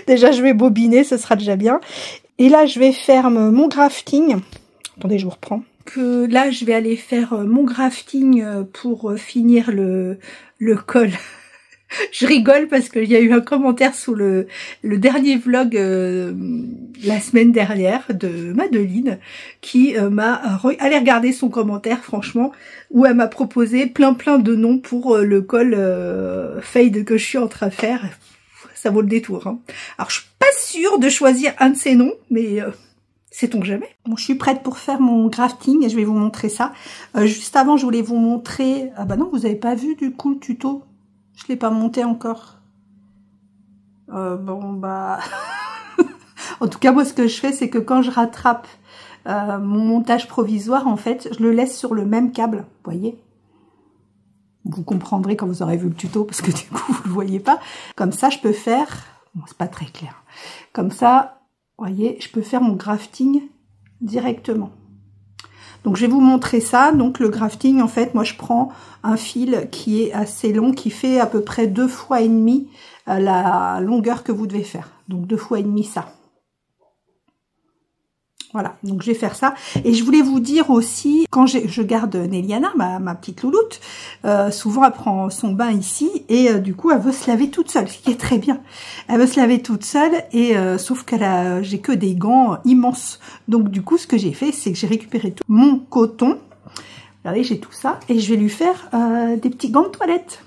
Déjà, je vais bobiner, ce sera déjà bien. Et là, je vais faire mon grafting. Attendez, je vous reprends. Là, je vais aller faire mon grafting pour finir le col. Je rigole parce qu'il y a eu un commentaire sous le dernier vlog la semaine dernière de Madeline qui allez regarder son commentaire franchement, où elle m'a proposé plein de noms pour le col fade que je suis en train de faire. Ça vaut le détour, hein. Alors je suis pas sûre de choisir un de ces noms, mais sait-on jamais. Bon, je suis prête pour faire mon grafting et je vais vous montrer ça. Juste avant, je voulais vous montrer... Ah bah non, vous avez pas vu du coup le tuto. Je l'ai pas monté encore. Bon bah... En tout cas, moi ce que je fais, c'est que quand je rattrape mon montage provisoire, en fait, je le laisse sur le même câble, vous voyez. Vous comprendrez quand vous aurez vu le tuto, parce que du coup, vous le voyez pas. Comme ça, je peux faire... Bon, c'est pas très clair. Comme ça, vous voyez, je peux faire mon grafting directement. Donc, je vais vous montrer ça. Donc, le grafting, en fait, moi, je prends un fil qui est assez long, qui fait à peu près 2,5 fois la longueur que vous devez faire. Donc, 2,5 fois ça. Voilà, donc je vais faire ça. Et je voulais vous dire aussi, quand je garde Néliana, ma petite louloute, souvent elle prend son bain ici et du coup elle veut se laver toute seule, ce qui est très bien. Elle veut se laver toute seule et sauf j'ai que des gants immenses. Donc du coup ce que j'ai fait, c'est que j'ai récupéré tout mon coton. Regardez, j'ai tout ça et je vais lui faire des petits gants de toilette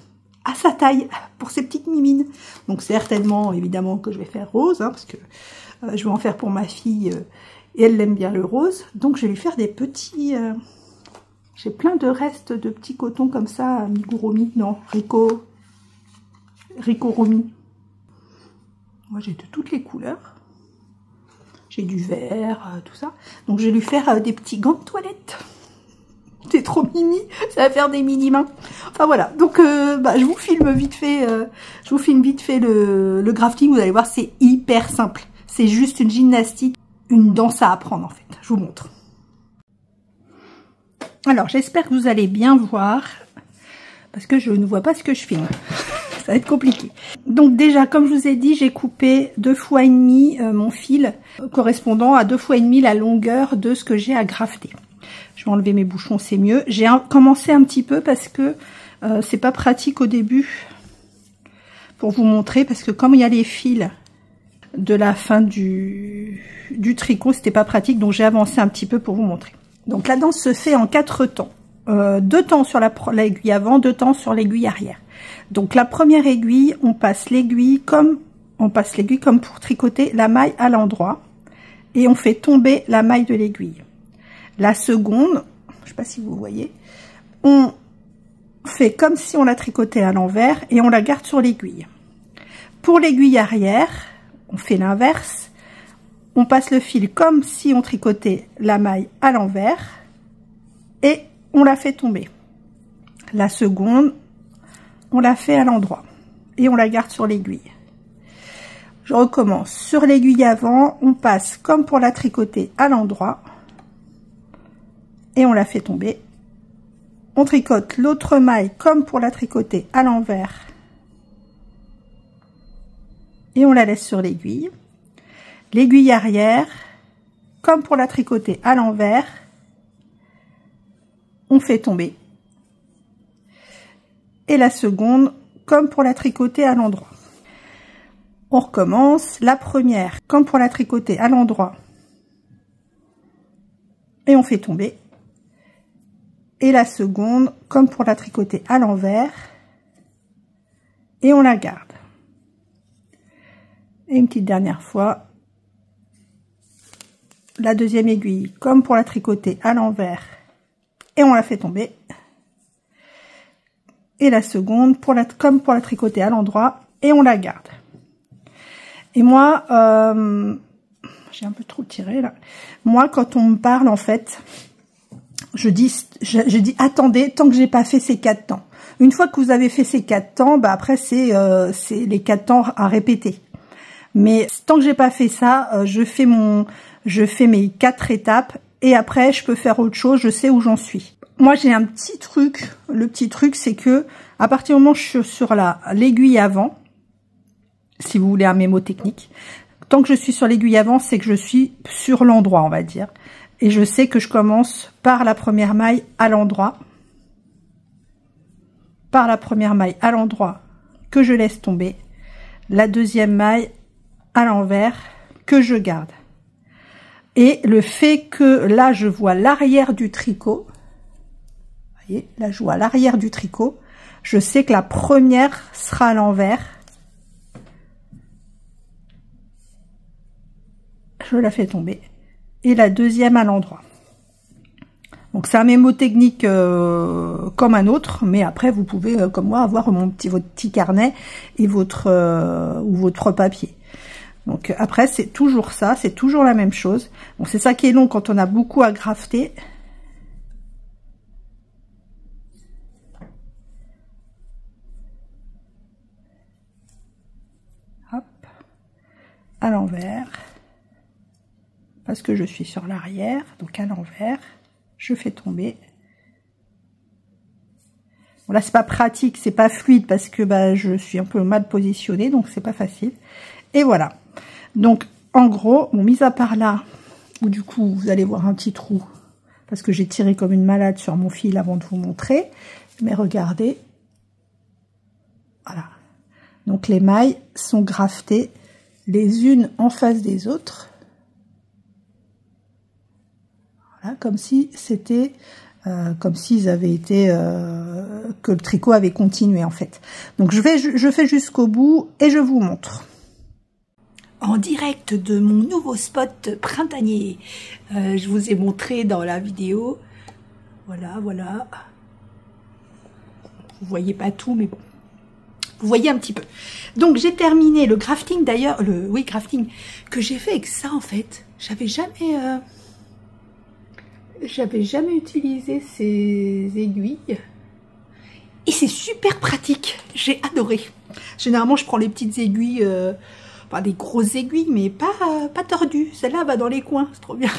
à sa taille pour ses petites mimines. Donc certainement, évidemment, que je vais faire rose, hein, parce que je vais en faire pour ma fille. Et elle aime bien le rose, donc je vais lui faire des petits... J'ai plein de restes de petits cotons comme ça, amigurumi, non, ricorumi. Moi j'ai de toutes les couleurs. J'ai du vert, tout ça. Donc je vais lui faire des petits gants de toilette. C'est trop mimi, ça va faire des mini-mains. Enfin voilà, donc je vous filme vite fait, le grafting, vous allez voir, c'est hyper simple. C'est juste une gymnastique. Une danse à apprendre en fait, je vous montre. Alors j'espère que vous allez bien voir, parce que je ne vois pas ce que je filme, ça va être compliqué. Donc déjà, comme je vous ai dit, j'ai coupé 2,5 fois mon fil, correspondant à 2,5 fois la longueur de ce que j'ai à grafter. Je vais enlever mes bouchons, c'est mieux. J'ai commencé un petit peu parce que c'est pas pratique au début pour vous montrer, parce que comme il y a les fils de la fin du tricot, c'était pas pratique, donc j'ai avancé un petit peu pour vous montrer. Donc la danse se fait en 4 temps. 2 temps sur l'aiguille avant, 2 temps sur l'aiguille arrière. Donc la première aiguille, on passe l'aiguille comme pour tricoter la maille à l'endroit et on fait tomber la maille de l'aiguille. La seconde, je sais pas si vous voyez, on fait comme si on la tricotait à l'envers et on la garde sur l'aiguille. Pour l'aiguille arrière, on fait l'inverse, on passe le fil comme si on tricotait la maille à l'envers et on la fait tomber. La seconde, on la fait à l'endroit et on la garde sur l'aiguille. Je recommence. Sur l'aiguille avant, on passe comme pour la tricoter à l'endroit et on la fait tomber. On tricote l'autre maille comme pour la tricoter à l'envers et on la laisse sur l'aiguille. L'aiguille arrière, comme pour la tricoter à l'envers, on fait tomber. Et la seconde, comme pour la tricoter à l'endroit. On recommence. La première, comme pour la tricoter à l'endroit, et on fait tomber. Et la seconde, comme pour la tricoter à l'envers, et on la garde. Et une petite dernière fois, la deuxième aiguille comme pour la tricoter à l'envers et on la fait tomber. Et la seconde comme pour la tricoter à l'endroit et on la garde. Et moi, j'ai un peu trop tiré là. Moi, quand on me parle, en fait, je dis attendez, tant que j'ai pas fait ces 4 temps. Une fois que vous avez fait ces 4 temps, bah après c'est les 4 temps à répéter. Mais tant que j'ai pas fait ça, je fais mes 4 étapes et après je peux faire autre chose, je sais où j'en suis. Moi j'ai un petit truc, le petit truc c'est que à partir du moment où je suis sur l'aiguille avant, si vous voulez un mémo technique, tant que je suis sur l'aiguille avant, c'est que je suis sur l'endroit, on va dire. Et je sais que je commence par la première maille à l'endroit. Par la première maille à l'endroit que je laisse tomber. La deuxième maille à l'envers que je garde. Et le fait que là, je vois l'arrière du tricot. Vous voyez, là, je vois l'arrière du tricot. Je sais que la première sera à l'envers. Je la fais tomber. Et la deuxième à l'endroit. Donc c'est un mémo technique comme un autre, mais après vous pouvez comme moi avoir votre petit carnet et votre papier. Donc après c'est toujours ça, c'est toujours la même chose. Bon, c'est ça qui est long quand on a beaucoup à grafter. Hop, à l'envers, parce que je suis sur l'arrière, donc à l'envers. Je fais tomber. Bon, là, c'est pas pratique, c'est pas fluide parce que bah, je suis un peu mal positionnée, donc c'est pas facile. Et voilà. Donc, en gros, bon, mis à part là, où du coup, vous allez voir un petit trou, parce que j'ai tiré comme une malade sur mon fil avant de vous montrer. Mais regardez. Voilà. Donc, les mailles sont graftées les unes en face des autres. Voilà, comme si c'était, comme s'ils avaient été, que le tricot avait continué en fait. Donc je fais jusqu'au bout et je vous montre. En direct de mon nouveau spot printanier, je vous ai montré dans la vidéo. Voilà, voilà. Vous voyez pas tout, mais bon. Vous voyez un petit peu. Donc j'ai terminé le grafting d'ailleurs, grafting que j'ai fait avec ça en fait. J'avais jamais utilisé ces aiguilles et c'est super pratique, j'ai adoré. Généralement je prends les petites aiguilles, pas des grosses aiguilles mais pas tordues, celle-là va dans les coins, c'est trop bien.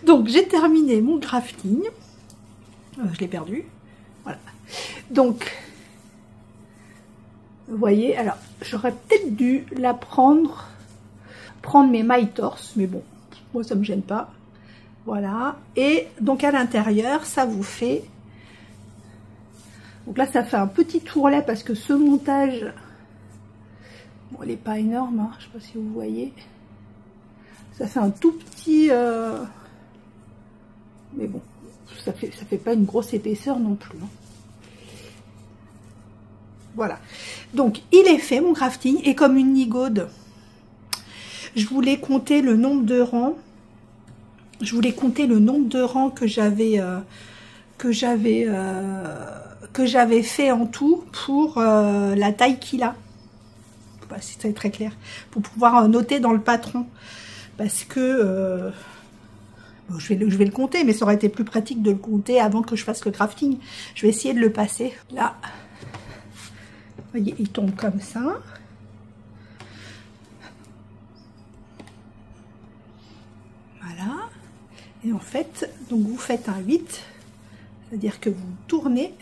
Donc j'ai terminé mon grafting, je l'ai perdu, voilà. Donc vous voyez, alors j'aurais peut-être dû la prendre mes mailles torse, mais bon, moi ça me gêne pas. Voilà, et donc à l'intérieur, ça vous fait... Donc là, ça fait un petit tourlet parce que ce montage... Bon, il n'est pas énorme, hein, je ne sais pas si vous voyez. Ça fait un tout petit... Mais bon, ça fait pas une grosse épaisseur non plus. Hein. Voilà, donc il est fait, mon grafting, et comme une nigaude, je voulais compter le nombre de rangs. Je voulais compter le nombre de rangs que j'avais fait en tout pour la taille qu'il a. Je sais pas si c'est très clair. Pour pouvoir noter dans le patron. Parce que bon, je vais le compter, mais ça aurait été plus pratique de le compter avant que je fasse le crafting. Je vais essayer de le passer. Là, vous voyez, il tombe comme ça. Voilà. Et en fait, donc vous faites un 8, c'est-à-dire que vous tournez.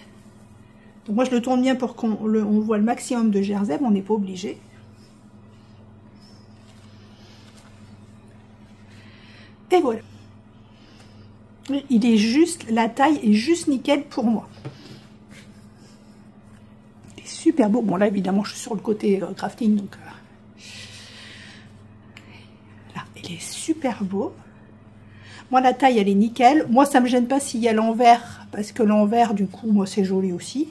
Donc moi je le tourne bien pour qu'on voit le maximum de jersey, mais on n'est pas obligé. Et voilà. Il est juste, la taille est juste nickel pour moi. Il est super beau. Bon là évidemment je suis sur le côté crafting, donc là il est super beau. Moi, la taille, elle est nickel. Moi, ça me gêne pas s'il y a l'envers, parce que l'envers, du coup, moi, c'est joli aussi.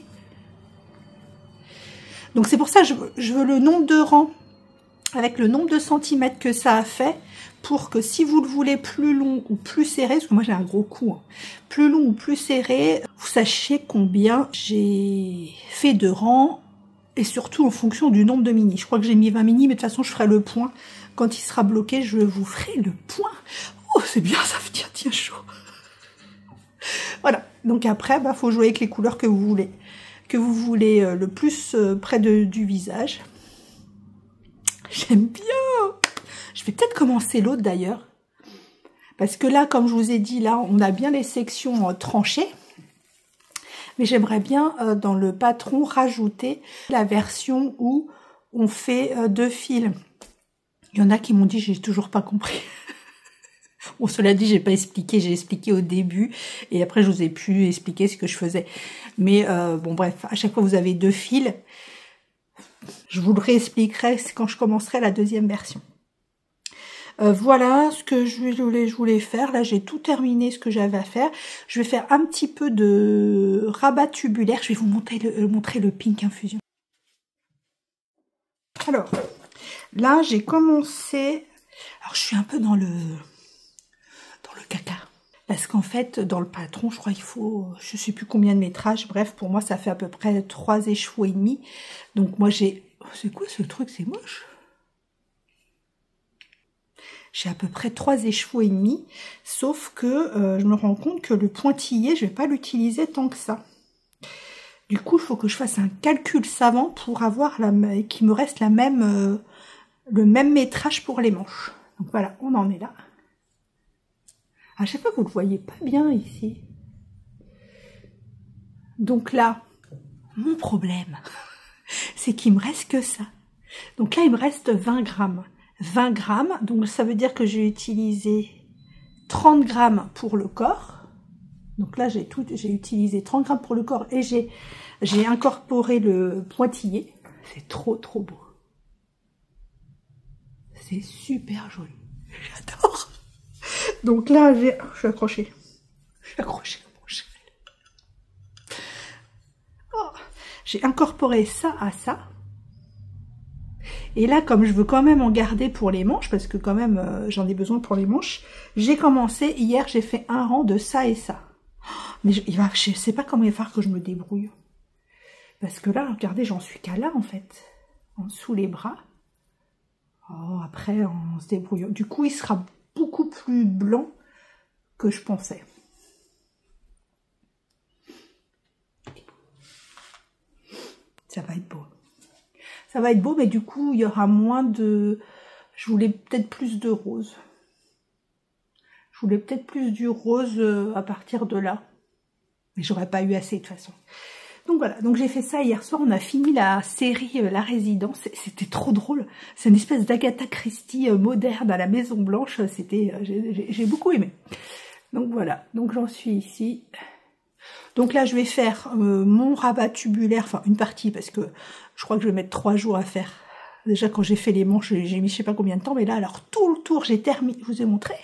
Donc, c'est pour ça que je veux le nombre de rangs, avec le nombre de centimètres que ça a fait, pour que si vous le voulez plus long ou plus serré, parce que moi, j'ai un gros cou, hein, plus long ou plus serré, vous sachiez combien j'ai fait de rangs Et surtout en fonction du nombre de mini. Je crois que j'ai mis 20 mini, mais de toute façon, je ferai le point. Quand il sera bloqué, je vous ferai le point. Oh, c'est bien, ça me tient chaud. Voilà. Donc après, bah, faut jouer avec les couleurs que vous voulez. Que vous voulez le plus près du visage. J'aime bien. Je vais peut-être commencer l'autre d'ailleurs. Parce que là, comme je vous ai dit, là, on a bien les sections tranchées. Mais j'aimerais bien, dans le patron, rajouter la version où on fait 2 fils. Il y en a qui m'ont dit, j'ai toujours pas compris. Bon, cela dit, j'ai pas expliqué, j'ai expliqué au début. Et après, je vous ai pu expliquer ce que je faisais. Mais bon, bref, à chaque fois, vous avez 2 fils. Je vous le réexpliquerai quand je commencerai la deuxième version. Voilà ce que je voulais faire. Là, j'ai tout terminé ce que j'avais à faire. Je vais faire un petit peu de rabat tubulaire. Je vais vous montrer le Pink Infusion. Alors, là, j'ai commencé... Alors, je suis un peu dans le caca. Parce qu'en fait, dans le patron, je crois qu'il faut... Je sais plus combien de métrage. Bref, pour moi, ça fait à peu près 3 écheveaux et demi. Donc, moi, j'ai... C'est quoi ce truc? C'est moche. J'ai à peu près 3 écheveaux et demi, sauf que je me rends compte que le pointillé, je vais pas l'utiliser tant que ça. Du coup, il faut que je fasse un calcul savant pour avoir qu'il me reste le même métrage pour les manches. Donc voilà, on en est là. À chaque fois, vous le voyez pas bien ici. Donc là, mon problème, c'est qu'il me reste que ça. Donc là, il me reste 20 grammes. 20 grammes, donc ça veut dire que j'ai utilisé 30 grammes pour le corps. Donc là, j'ai utilisé 30 grammes pour le corps et j'ai incorporé le pointillé. C'est trop beau. C'est super joli. J'adore. Donc là, je suis accrochée. à mon cheval. Oh, j'ai incorporé ça à ça. Et là, comme je veux quand même en garder pour les manches, parce que quand même j'en ai besoin pour les manches, j'ai commencé, hier j'ai fait un rang de ça et ça. Mais je sais pas comment il va falloir que je me débrouille. Parce que là, regardez, j'en suis qu'à là en fait. En dessous les bras. Oh, après, on se débrouille. Du coup, il sera beaucoup plus blanc que je pensais. Ça va être beau. Ça va être beau, mais du coup, il y aura moins de... Je voulais peut-être plus de rose. Je voulais peut-être plus du rose à partir de là. Mais j'aurais pas eu assez de toute façon. Donc voilà, donc j'ai fait ça hier soir. On a fini la série La Résidence. C'était trop drôle. C'est une espèce d'Agatha Christie moderne à la Maison Blanche. C'était, j'ai beaucoup aimé. Donc voilà, donc j'en suis ici. Donc là, je vais faire mon rabat tubulaire, enfin une partie, parce que je crois que je vais mettre 3 jours à faire. Déjà, quand j'ai fait les manches, j'ai mis je sais pas combien de temps, mais là, alors tout le tour, j'ai terminé. Je vous ai montré?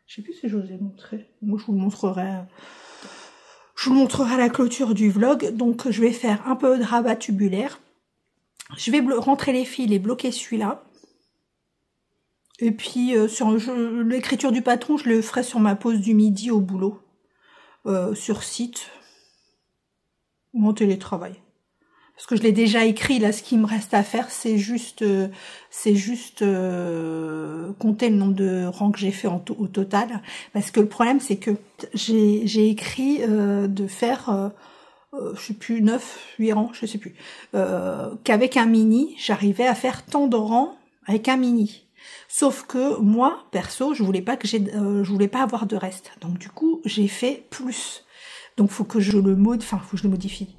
Je sais plus si je vous ai montré. Moi, je vous le montrerai. Je vous montrerai à la clôture du vlog. Donc, je vais faire un peu de rabat tubulaire. Je vais rentrer les fils et bloquer celui-là. Et puis, sur l'écriture du patron, je le ferai sur ma pause du midi au boulot. Sur site ou en télétravail. Parce que je l'ai déjà écrit, là, ce qui me reste à faire, c'est juste compter le nombre de rangs que j'ai fait au total. Parce que le problème, c'est que j'ai écrit de faire, je sais plus, 9, 8 rangs, je sais plus. Qu'avec un mini, j'arrivais à faire tant de rangs avec un mini. Sauf que moi, perso, je voulais pas avoir de reste. Donc du coup, j'ai fait plus. Donc faut que je le modifie.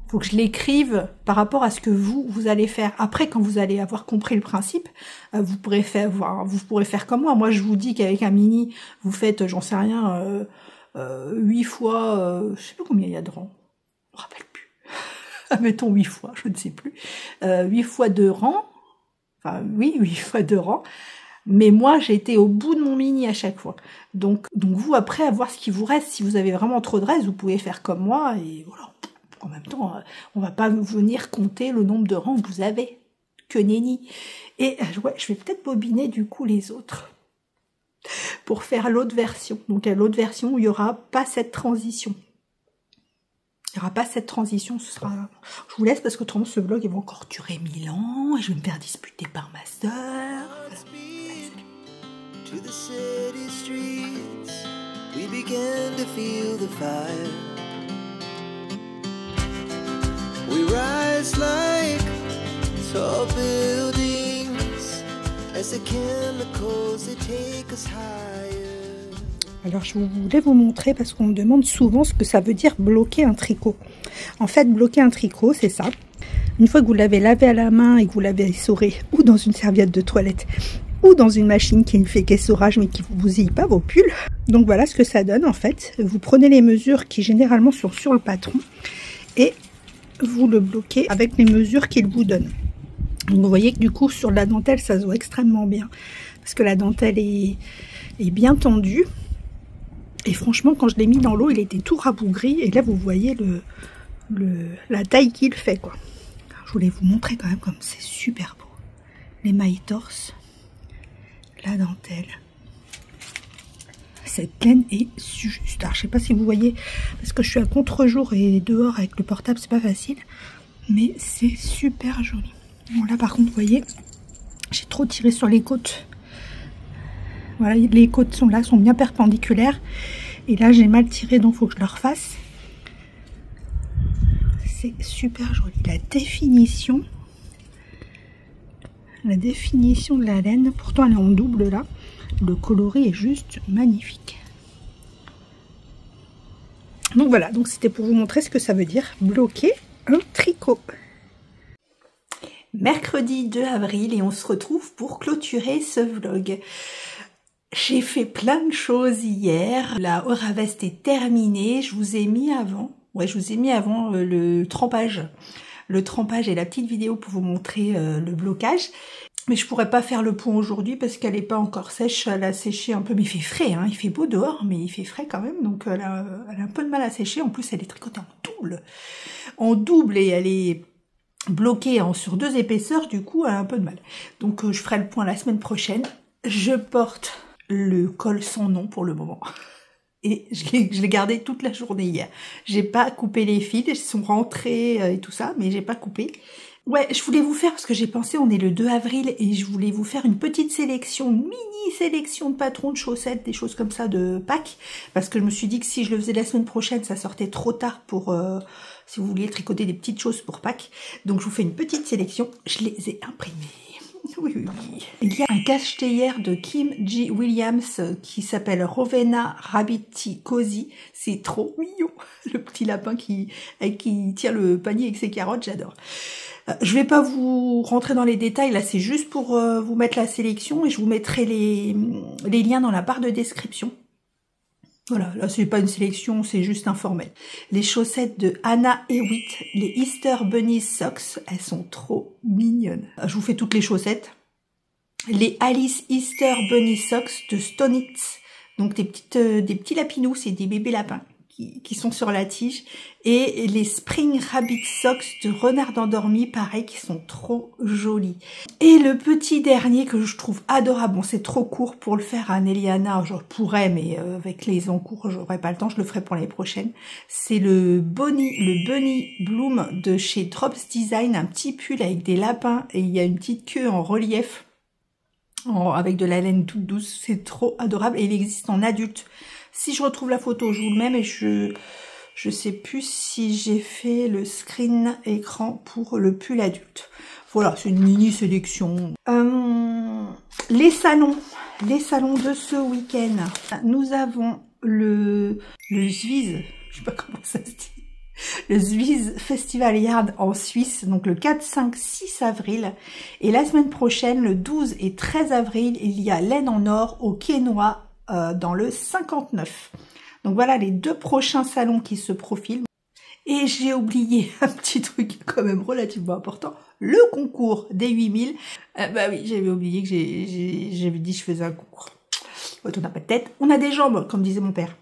Faut que je l'écrive par rapport à ce que vous allez faire. Après, quand vous allez avoir compris le principe, vous pourrez faire comme moi. Moi, je vous dis qu'avec un mini, vous faites, j'en sais rien, 8 fois, je sais plus combien il y a de rangs. Je me rappelle plus. Mettons 8 fois, je ne sais plus. 8 fois 2 rangs. Enfin, oui, 8 fois 2 rangs. Mais moi, j'ai été au bout de mon mini à chaque fois. Donc vous, après, à voir ce qui vous reste. Si vous avez vraiment trop de reste, vous pouvez faire comme moi. Et voilà. En même temps, on va pas venir compter le nombre de rangs que vous avez. Que nenni. Et ouais, je vais peut-être bobiner du coup les autres. Pour faire l'autre version. Donc l'autre version où il n'y aura pas cette transition. Il n'y aura pas cette transition, ce sera... Je vous laisse parce que autrement ce vlog il va encore durer 1000 ans et je vais me faire disputer par ma soeur. To the city streets, we began to feel the fire. We rise like tall buildings as the chemicals they take us higher. Alors je voulais vous montrer parce qu'on me demande souvent ce que ça veut dire bloquer un tricot. En fait, bloquer un tricot, c'est ça. Une fois que vous l'avez lavé à la main et que vous l'avez essoré ou dans une serviette de toilette ou dans une machine qui ne fait qu'essorage mais qui ne vous bousille pas vos pulls. Donc voilà ce que ça donne en fait. Vous prenez les mesures qui généralement sont sur le patron et vous le bloquez avec les mesures qu'il vous donne. Donc vous voyez que du coup sur la dentelle ça se voit extrêmement bien parce que la dentelle est bien tendue. Et franchement, quand je l'ai mis dans l'eau, il était tout rabougri. Et là, vous voyez la taille qu'il fait, quoi. Alors, je voulais vous montrer quand même comme c'est super beau. Les mailles torse, la dentelle. Cette laine est juste. Alors, je sais pas si vous voyez, parce que je suis à contre-jour et dehors avec le portable, c'est pas facile. Mais c'est super joli. Bon, là, par contre, vous voyez, j'ai trop tiré sur les côtes. Voilà, les côtes sont là, sont bien perpendiculaires. Et là, j'ai mal tiré, donc il faut que je le refasse. C'est super joli. La définition de la laine, pourtant elle est en double là. Le coloris est juste magnifique. Donc voilà, donc c'était pour vous montrer ce que ça veut dire bloquer un tricot. Mercredi 2 avril et on se retrouve pour clôturer ce vlog. J'ai fait plein de choses hier. La Oravest est terminée. Je vous ai mis avant. Ouais, je vous ai mis avant le trempage. Le trempage et la petite vidéo pour vous montrer le blocage. Mais je pourrais pas faire le pont aujourd'hui parce qu'elle n'est pas encore sèche. Elle a séché un peu, mais il fait frais. Hein. Il fait beau dehors, mais il fait frais quand même. Donc elle a un peu de mal à sécher. En plus, elle est tricotée en double. En double et elle est bloquée sur 2 épaisseurs. Du coup, elle a un peu de mal. Donc je ferai le point la semaine prochaine. Je porte le col sans nom pour le moment. Et je l'ai gardé toute la journée hier. J'ai pas coupé les fils, ils sont rentrés et tout ça, mais j'ai pas coupé. Ouais, je voulais vous faire, parce que j'ai pensé, on est le 2 avril, et je voulais vous faire une petite sélection, mini sélection de patrons, de chaussettes, des choses comme ça de Pâques, parce que je me suis dit que si je le faisais la semaine prochaine, ça sortait trop tard pour, si vous vouliez tricoter des petites choses pour Pâques. Donc je vous fais une petite sélection, je les ai imprimées. Oui, oui, oui. Il y a un cacheté hier de Kim G. Williams qui s'appelle Rowena Rabbity Cozy. C'est trop mignon. Le petit lapin qui tire le panier avec ses carottes, j'adore. Je vais pas vous rentrer dans les détails, là c'est juste pour vous mettre la sélection et je vous mettrai les liens dans la barre de description. Voilà, là c'est pas une sélection, c'est juste informel. Les chaussettes de Anna Hewitt, les Easter Bunny Socks, elles sont trop mignonnes. Je vous fais toutes les chaussettes. Les Alice Easter Bunny Socks de Stonitz, donc des petits lapinous, c'est des bébés lapins qui sont sur la tige. Et les Spring Rabbit Socks de Renard endormi, pareil, qui sont trop jolis. Et le petit dernier que je trouve adorable, bon c'est trop court pour le faire à Eliana, je pourrais, mais avec les encours, j'aurais pas le temps, je le ferai pour l'année prochaine. C'est le Bunny Bloom de chez Drops Design, un petit pull avec des lapins et il y a une petite queue en relief, avec de la laine toute douce, c'est trop adorable et il existe en adulte. Si je retrouve la photo, je vous le mets, mais je sais plus si j'ai fait le screen écran pour le pull adulte. Voilà, c'est une mini sélection. Les salons de ce week-end. Nous avons le Zwiz, je sais pas comment ça se dit. Le Zwiz Festival Yard en Suisse, donc le 4, 5, 6 avril. Et la semaine prochaine, le 12 et 13 avril, il y a Laine en Or au Quénois dans le 59. Donc voilà les 2 prochains salons qui se profilent. Et j'ai oublié un petit truc quand même relativement important, le concours des 8000. Bah oui, j'avais oublié que j'avais dit que je faisais un concours. On n'a pas de tête, on a des jambes, comme disait mon père.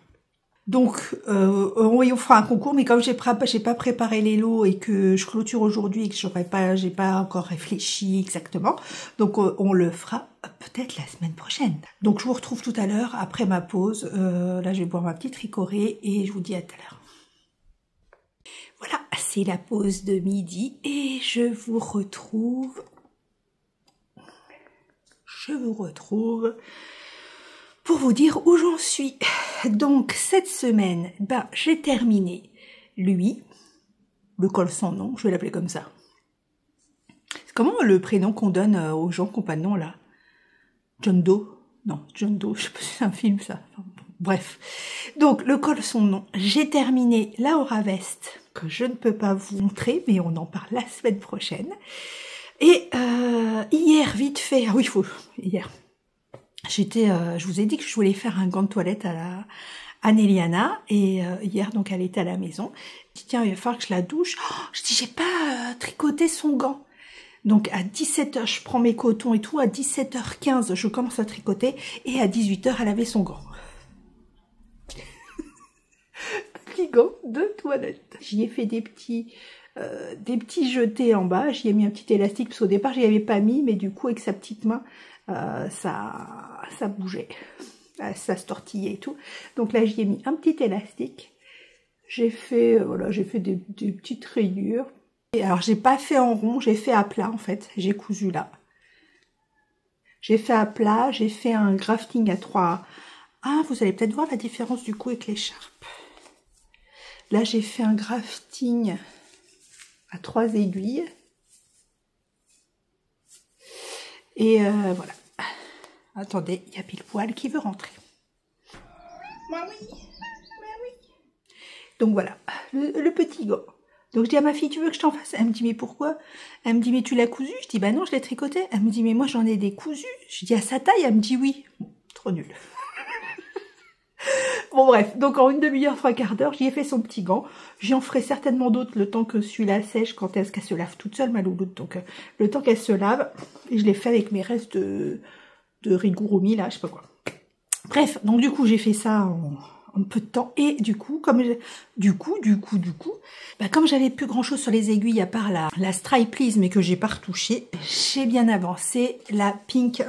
Donc, on fera un concours, mais comme j'ai pas préparé les lots et que je clôture aujourd'hui et que j'ai pas encore réfléchi exactement, donc on le fera peut-être la semaine prochaine. Donc je vous retrouve tout à l'heure après ma pause. Là, je vais boire ma petite ricorée et je vous dis à tout à l'heure. c'est la pause de midi et je vous retrouve pour vous dire où j'en suis. Donc cette semaine, j'ai terminé lui, le col sans nom, je vais l'appeler comme ça. C'est comment le prénom qu'on donne aux gens qui n'ont pas de nom là? John Doe? Non, John Doe, je sais pas si c'est un film ça. Enfin, bon, bref. Donc le col sans nom, j'ai terminé la Aura Vest, que je ne peux pas vous montrer, mais on en parle la semaine prochaine. Et hier, vite fait, ah oui, hier, je vous ai dit que je voulais faire un gant de toilette à Néliana, et hier, donc, elle était à la maison. Je dis, tiens, il va falloir que je la douche. Oh, je dis, j'ai pas tricoté son gant. Donc, à 17h, je prends mes cotons et tout. À 17h15, je commence à tricoter, et à 18h, elle avait son gant. Petit gant de toilette. J'y ai fait des petits jetés en bas, j'y ai mis un petit élastique, parce qu'au départ, j'y avais pas mis, mais du coup, avec sa petite main, ça bougeait, ça se tortillait et tout. Donc là, j'y ai mis un petit élastique. J'ai fait, voilà, j'ai fait des petites rayures. Et alors, j'ai pas fait en rond, j'ai fait à plat, en fait. J'ai cousu là. J'ai fait à plat, j'ai fait un grafting à 3. Ah, vous allez peut-être voir la différence du coup avec l'écharpe. Là, j'ai fait un grafting à 3 aiguilles. Et voilà. Attendez, il y a pile poil qui veut rentrer. Bah oui. Donc voilà, le petit gant. Donc je dis à ma fille, tu veux que je t'en fasse? Elle me dit, mais pourquoi? Elle me dit, mais tu l'as cousu? Je dis, bah non, je l'ai tricoté. Elle me dit, mais moi j'en ai des cousus. Je dis, à sa taille? Elle me dit, oui. Bon, trop nul. Bon bref, donc en une demi-heure, 3/4 d'heure, j'y ai fait son petit gant. J'y en ferai certainement d'autres le temps que celui-là sèche, quand est-ce qu'elle se lave toute seule, ma louloute. Donc le temps qu'elle se lave, et je l'ai fait avec mes restes de rigurumi, là, je sais pas quoi. Bref, donc du coup, j'ai fait ça en peu de temps. Et du coup, comme j'avais plus grand-chose sur les aiguilles, à part la Stripe Please, mais que j'ai pas retouché, j'ai bien avancé le Pink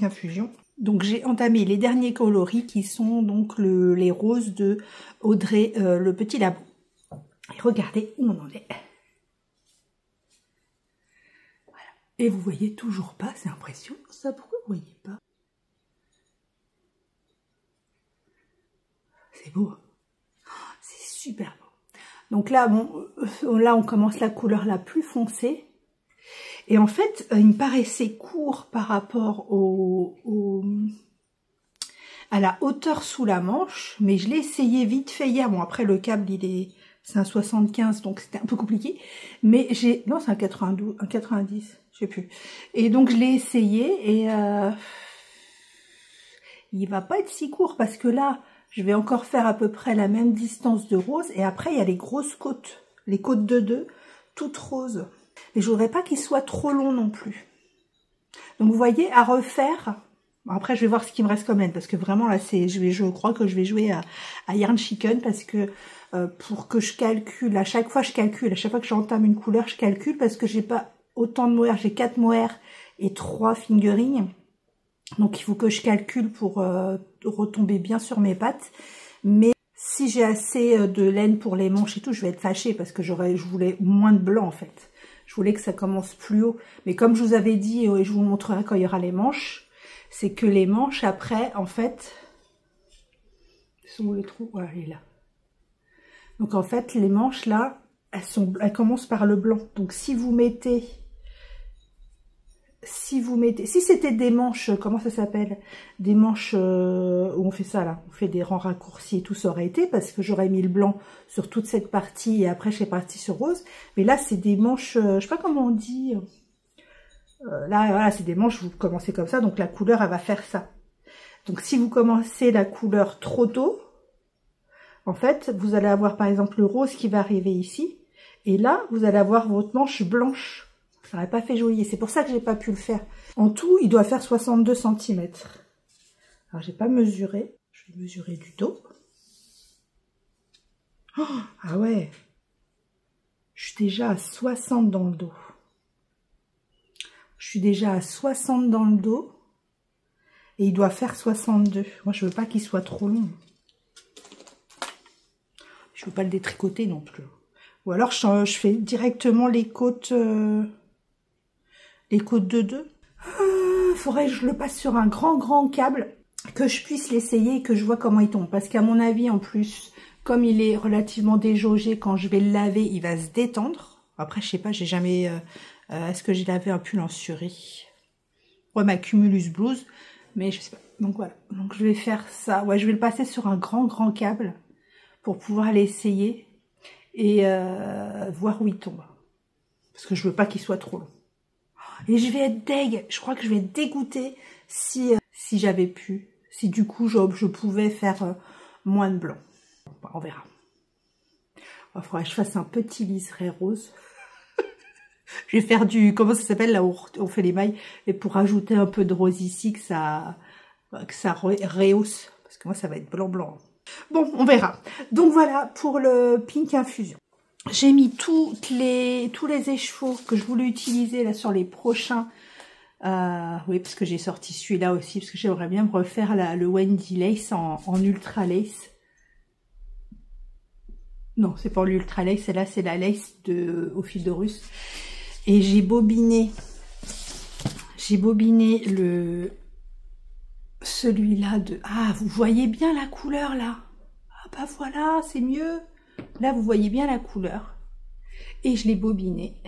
Infusion. Donc j'ai entamé les derniers coloris qui sont donc les roses de Audrey, le petit labo. Et regardez où on en est. Voilà. Et vous voyez toujours pas, c'est impressionnant ça, pourquoi vous voyez pas? C'est beau. C'est super beau. Donc là, bon, là on commence la couleur la plus foncée. Et en fait, il me paraissait court par rapport à la hauteur sous la manche, mais je l'ai essayé vite fait hier. Bon, après le câble, c'est un 75, donc c'était un peu compliqué. Mais non, c'est un 92, un 90, je sais plus. Et donc je l'ai essayé et il va pas être si court parce que là, je vais encore faire à peu près la même distance de rose. Et après, il y a les grosses côtes, les côtes de 2, toutes roses. Mais je voudrais pas qu'il soit trop long non plus. Donc vous voyez, à refaire. Bon, après je vais voir ce qui me reste comme laine, parce que vraiment là je crois que je vais jouer à Yarn Chicken, parce que pour que je calcule, à chaque fois que j'entame une couleur, je calcule, parce que j'ai pas autant de mohair, j'ai 4 mohair et 3 fingering. Donc il faut que je calcule pour retomber bien sur mes pattes. Mais si j'ai assez de laine pour les manches et tout, je vais être fâchée, parce que je voulais moins de blanc en fait. Je voulais que ça commence plus haut. Mais comme je vous avais dit, et je vous montrerai quand il y aura les manches, c'est que les manches, après, en fait... Sont où les trous? Voilà, il est là. Donc en fait, les manches, là, elles commencent par le blanc. Donc si vous mettez... Si c'était des manches, comment ça s'appelle? Des manches où on fait ça là, on fait des rangs raccourcis et tout, ça aurait été, parce que j'aurais mis le blanc sur toute cette partie et après je suis partie sur rose. Mais là c'est des manches, je sais pas comment on dit, là voilà, c'est des manches, vous commencez comme ça, donc la couleur elle va faire ça. Donc si vous commencez la couleur trop tôt, en fait vous allez avoir par exemple le rose qui va arriver ici, et là vous allez avoir votre manche blanche. Ça n'aurait pas fait joli, et c'est pour ça que j'ai pas pu le faire. En tout, il doit faire 62 cm. Alors, j'ai pas mesuré. Je vais mesurer du dos. Oh, ah ouais. Je suis déjà à 60 dans le dos. Je suis déjà à 60 dans le dos. Et il doit faire 62. Moi, je veux pas qu'il soit trop long. Je veux pas le détricoter non plus. Ou alors je fais directement les côtes de 2. Faudrait que je le passe sur un grand câble, que je puisse l'essayer et que je vois comment il tombe. Parce qu'à mon avis, en plus, comme il est relativement déjaugé, quand je vais le laver, il va se détendre. Après, je sais pas, j'ai jamais... est-ce que j'ai lavé un pull en suri? Ouais, ma Cumulus blouse, mais je sais pas. Donc voilà, donc je vais faire ça. Ouais, je vais le passer sur un grand câble pour pouvoir l'essayer et voir où il tombe. Parce que je veux pas qu'il soit trop long. Et je vais être deg, je crois que je vais être dégoûtée si j'avais pu, si du coup je pouvais faire moins de blanc. Bon, on verra. Il faudrait que je fasse un petit liseré rose. Je vais faire du, comment ça s'appelle là où on fait les mailles, et pour ajouter un peu de rose ici, que ça rehausse, parce que moi ça va être blanc. Bon, on verra. Donc voilà pour le Pink Infusion. J'ai mis tous les échevaux que je voulais utiliser là sur les prochains. Oui, parce que j'ai sorti celui-là aussi, parce que j'aimerais bien me refaire le Wendy Lace en Ultra Lace. Non, c'est pas l'Ultra Lace, celle-là c'est la lace au fil de russe. Et j'ai bobiné celui-là de... Ah, vous voyez bien la couleur là? Ah bah voilà, c'est mieux. Là, vous voyez bien la couleur. Et je l'ai bobiné.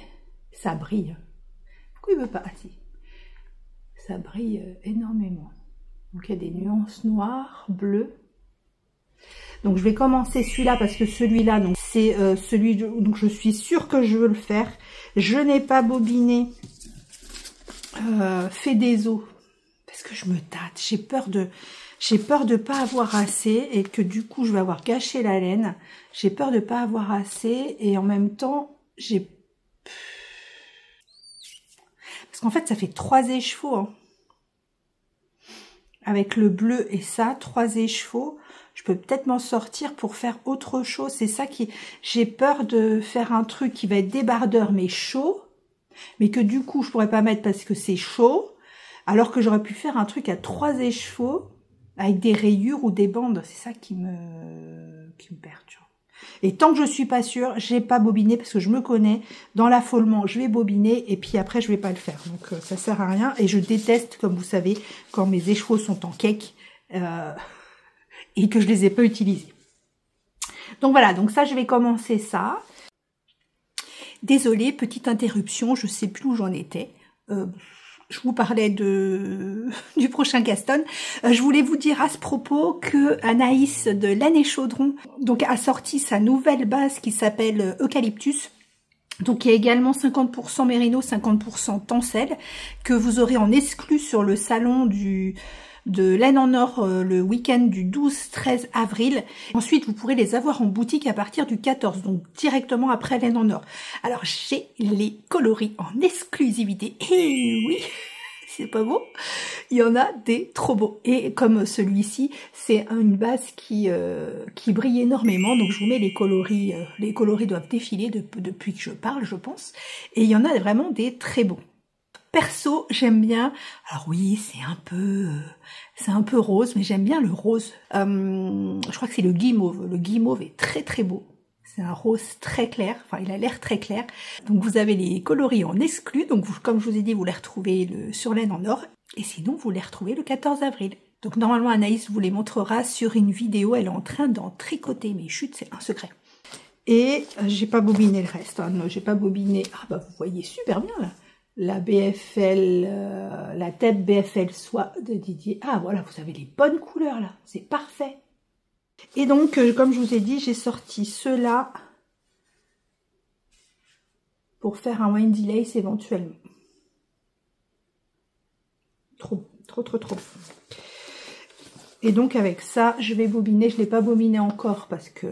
Ça brille. Pourquoi il veut pas? Ah si. Ça brille énormément. Donc il y a des nuances noires, bleues. Donc je vais commencer celui-là parce que celui-là, donc c'est donc je suis sûre que je veux le faire. Je n'ai pas bobiné fait des os parce que je me tâte. J'ai peur de pas avoir assez et que du coup je vais avoir gâché la laine. J'ai peur de pas avoir assez et en même temps parce qu'en fait ça fait 3 écheveaux hein. Avec le bleu et ça, 3 écheveaux. Je peux peut-être m'en sortir pour faire autre chose. C'est ça qui... J'ai peur de faire un truc qui va être débardeur mais chaud. Mais que du coup, je pourrais pas mettre parce que c'est chaud. Alors que j'aurais pu faire un truc à 3 écheveaux avec des rayures ou des bandes. C'est ça qui me perturbe. Et tant que je suis pas sûre, j'ai pas bobiné parce que je me connais. Dans l'affolement, je vais bobiner et puis après, je vais pas le faire. Donc, ça sert à rien. Et je déteste, comme vous savez, quand mes écheveaux sont en cake. Et que je les ai pas utilisés. Donc voilà, donc ça je vais commencer ça. Désolée, petite interruption, je sais plus où j'en étais. Je vous parlais du prochain Gaston. Je voulais vous dire à ce propos que Anaïs de l'année Chaudron donc a sorti sa nouvelle base qui s'appelle Eucalyptus. Donc il y a également 50% mérino, 50% tencel que vous aurez en exclu sur le salon de laine en or le week-end du 12-13 avril. Ensuite, vous pourrez les avoir en boutique à partir du 14, donc directement après laine en or. Alors, j'ai les coloris en exclusivité. Et oui, c'est pas beau. Il y en a des trop beaux. Et comme celui-ci, c'est une base qui brille énormément. Donc, je vous mets les coloris. Les coloris doivent défiler depuis que je parle, je pense. Et il y en a vraiment des très beaux. Perso, j'aime bien. Alors oui, c'est un peu rose, mais j'aime bien le rose. Je crois que c'est le guimauve. Le guimauve est très beau. C'est un rose très clair. Enfin, il a l'air très clair. Donc vous avez les coloris en exclus. Donc comme je vous ai dit, vous les retrouvez sur laine en or. Et sinon, vous les retrouvez le 14 avril. Donc normalement, Anaïs vous les montrera sur une vidéo. Elle est en train d'en tricoter. Mais chut, c'est un secret. Et j'ai pas bobiné le reste. Hein. Non, j'ai pas bobiné. Ah bah vous voyez super bien là. La BFL, la tête BFL soie de Didier. Ah voilà, vous avez les bonnes couleurs là, c'est parfait. Et donc, comme je vous ai dit, j'ai sorti ceux-là pour faire un Wendy Lace éventuellement. Trop. Et donc avec ça, je vais bobiner. Je ne l'ai pas bobiné encore parce que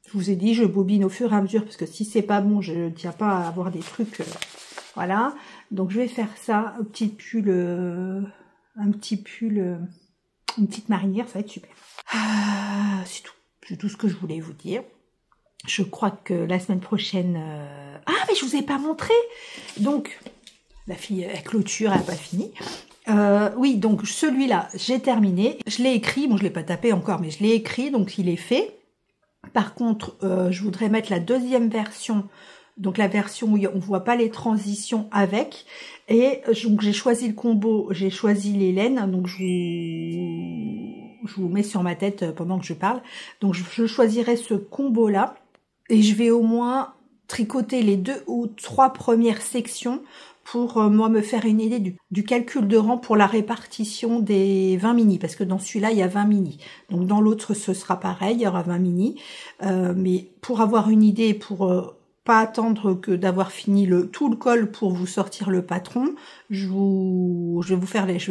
je vous ai dit, je bobine au fur et à mesure parce que si c'est pas bon, je ne tiens pas à avoir des trucs... Voilà, donc je vais faire ça, un petit pull, une petite marinière, ça va être super. C'est tout, c'est tout ce que je voulais vous dire. Je crois que la semaine prochaine... Ah, mais je vous ai pas montré. Donc, la fille, elle clôture, elle n'a pas fini. Oui, donc celui-là, j'ai terminé. Je l'ai écrit, bon je l'ai pas tapé encore, mais je l'ai écrit, donc il est fait. Par contre, je voudrais mettre la deuxième version, donc la version où on voit pas les transitions avec. Et donc j'ai choisi le combo, j'ai choisi les laines, donc je vous mets sur ma tête pendant que je parle. Donc je choisirai ce combo là et je vais au moins tricoter les 2 ou 3 premières sections pour moi me faire une idée du calcul de rang pour la répartition des 20 mini, parce que dans celui-là il y a 20 mini, donc dans l'autre ce sera pareil, il y aura 20 mini, mais pour avoir une idée, pour pas attendre que d'avoir fini tout le col pour vous sortir le patron, je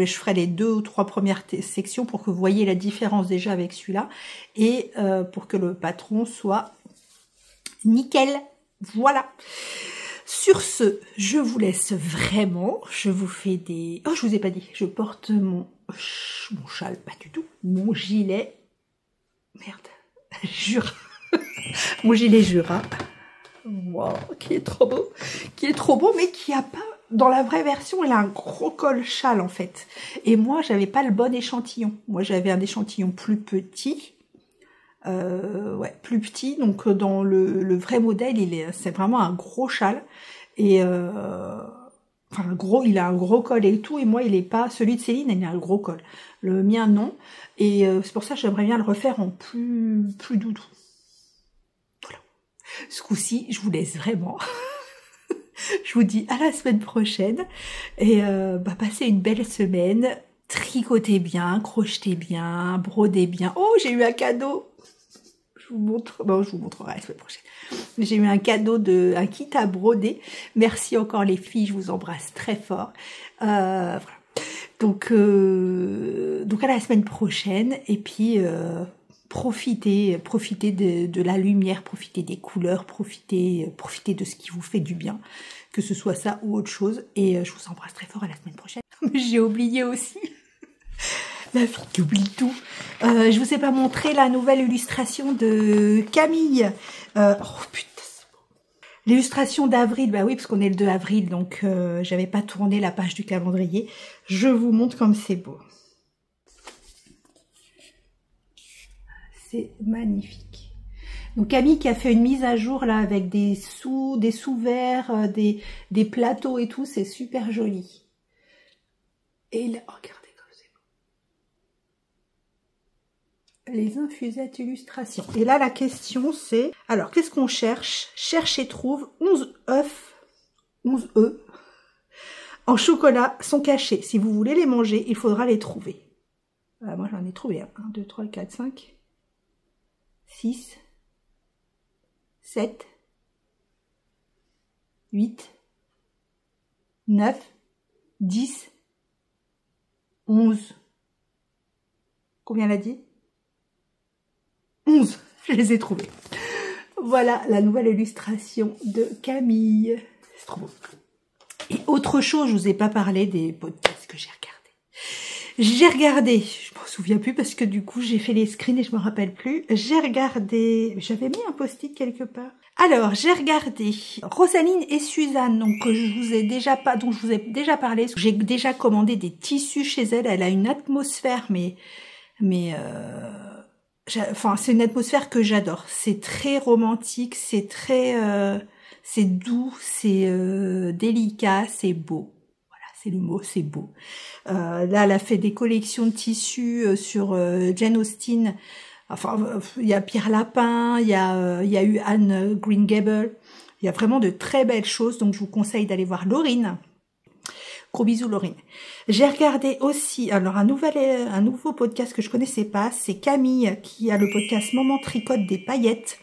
ferai les 2 ou 3 premières sections pour que vous voyez la différence déjà avec celui-là, et pour que le patron soit nickel. Voilà. Sur ce, je vous laisse vraiment. Je vous fais des... Oh, je vous ai pas dit. Je porte mon châle, pas du tout. Mon gilet... Merde. Jura. Mon gilet Jura. Wow, qui est trop beau. Qui est trop beau, mais qui a pas... Dans la vraie version, elle a un gros col châle, en fait. Et moi, j'avais pas le bon échantillon. Moi, j'avais un échantillon plus petit. Ouais, plus petit, donc dans le vrai modèle, c'est vraiment un gros châle, et enfin il a un gros col et tout, et moi il est pas, celui de Céline, il a un gros col, le mien non, et c'est pour ça que j'aimerais bien le refaire en plus doudou. Voilà. Ce coup-ci, je vous laisse vraiment. Je vous dis à la semaine prochaine, et passez une belle semaine, tricotez bien, crochetez bien, brodez bien. Oh, j'ai eu un cadeau. Je vous montre, bon, je vous montrerai la semaine prochaine. J'ai eu un cadeau un kit à broder. Merci encore les filles, je vous embrasse très fort. Voilà. Donc à la semaine prochaine. Et puis profitez de la lumière, profitez des couleurs, profitez de ce qui vous fait du bien, que ce soit ça ou autre chose. Et je vous embrasse très fort, à la semaine prochaine. J'ai oublié aussi. La fille qui oublie tout. Je vous ai pas montré la nouvelle illustration de Camille. Oh putain, c'est beau. L'illustration d'avril, bah oui, parce qu'on est le 2 avril, donc j'avais pas tourné la page du calendrier. Je vous montre comme c'est beau. C'est magnifique. Donc Camille qui a fait une mise à jour là avec des sous-verts, des plateaux et tout, c'est super joli. Et là, regardez. Les infusettes illustrations. Et là, la question, c'est... Alors, qu'est-ce qu'on cherche? Cherche et trouve 11 œufs en chocolat sont cachés. Si vous voulez les manger, il faudra les trouver. Moi, j'en ai trouvé 1, 2, 3, 4, 5, 6, 7, 8, 9, 10, 11. Combien elle a dit? 11, je les ai trouvés. Voilà la nouvelle illustration de Camille. C'est trop beau. Et autre chose, je vous ai pas parlé des podcasts que j'ai regardés. J'ai regardé, je m'en souviens plus parce que du coup j'ai fait les screens et je me rappelle plus. J'ai regardé, j'avais mis un post-it quelque part. Alors, j'ai regardé Rosaline et Suzanne, donc dont je vous ai déjà parlé. J'ai déjà commandé des tissus chez elle. Elle a une atmosphère, enfin, c'est une atmosphère que j'adore. C'est très romantique, c'est très, c'est doux, c'est délicat, c'est beau. Voilà, c'est le mot, c'est beau. Là, elle a fait des collections de tissus sur Jane Austen. Enfin, il y a Pierre Lapin, il y a eu Anne Green Gables. Il y a vraiment de très belles choses, donc je vous conseille d'aller voir Laurine. Gros bisous Laurine. J'ai regardé aussi, alors un nouveau podcast que je connaissais pas, c'est Camille qui a le podcast Maman tricote des paillettes.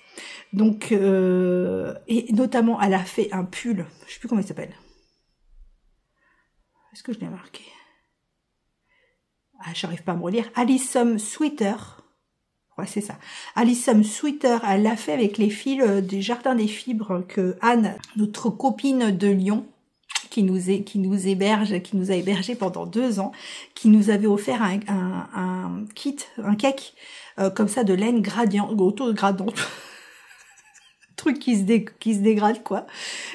Donc, et notamment elle a fait un pull, je sais plus comment il s'appelle. Est-ce que je l'ai marqué? Ah, j'arrive pas à me relire. Alissum Sweater. Ouais, c'est ça. Alissum Sweater, elle l'a fait avec les fils du Jardin des Fibres que Anne, notre copine de Lyon, qui nous a hébergé pendant 2 ans, qui nous avait offert un kit, un cake, comme ça de laine gradient, auto-gradante. truc qui se dégrade, quoi.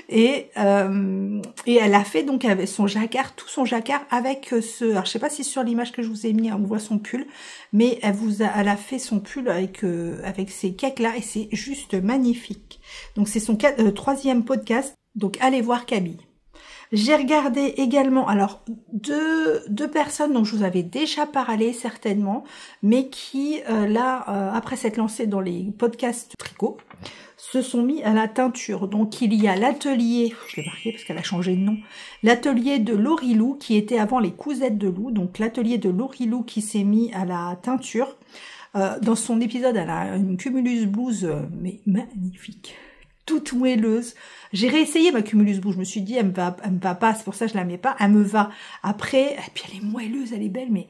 Et elle a fait donc avec son jacquard, tout son jacquard avec alors je sais pas si sur l'image que je vous ai mis, on voit son pull, mais elle a fait son pull avec ces cakes là, et c'est juste magnifique. Donc c'est son 3e podcast, donc allez voir Camille. J'ai regardé également, alors, deux personnes dont je vous avais déjà parlé certainement, mais qui, après s'être lancées dans les podcasts tricot, se sont mis à la teinture. Donc il y a l'atelier, je l'ai marqué parce qu'elle a changé de nom, l'atelier de Laurie Lou, qui était avant les Cousettes de Lou, donc l'atelier de Laurie Lou qui s'est mis à la teinture. Dans son épisode, elle a une Cumulus Blues, mais magnifique, toute moelleuse. J'ai réessayé ma Cumulus Blues, je me suis dit elle me va pas, c'est pour ça que je la mets pas, elle me va. Après, et puis elle est moelleuse, elle est belle, mais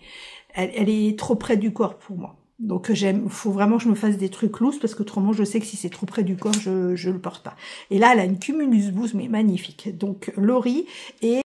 elle est trop près du corps pour moi. Donc faut vraiment que je me fasse des trucs loose, parce qu'autrement je sais que si c'est trop près du corps, je le porte pas. Et là, elle a une Cumulus Blues, mais magnifique. Donc Laurie, et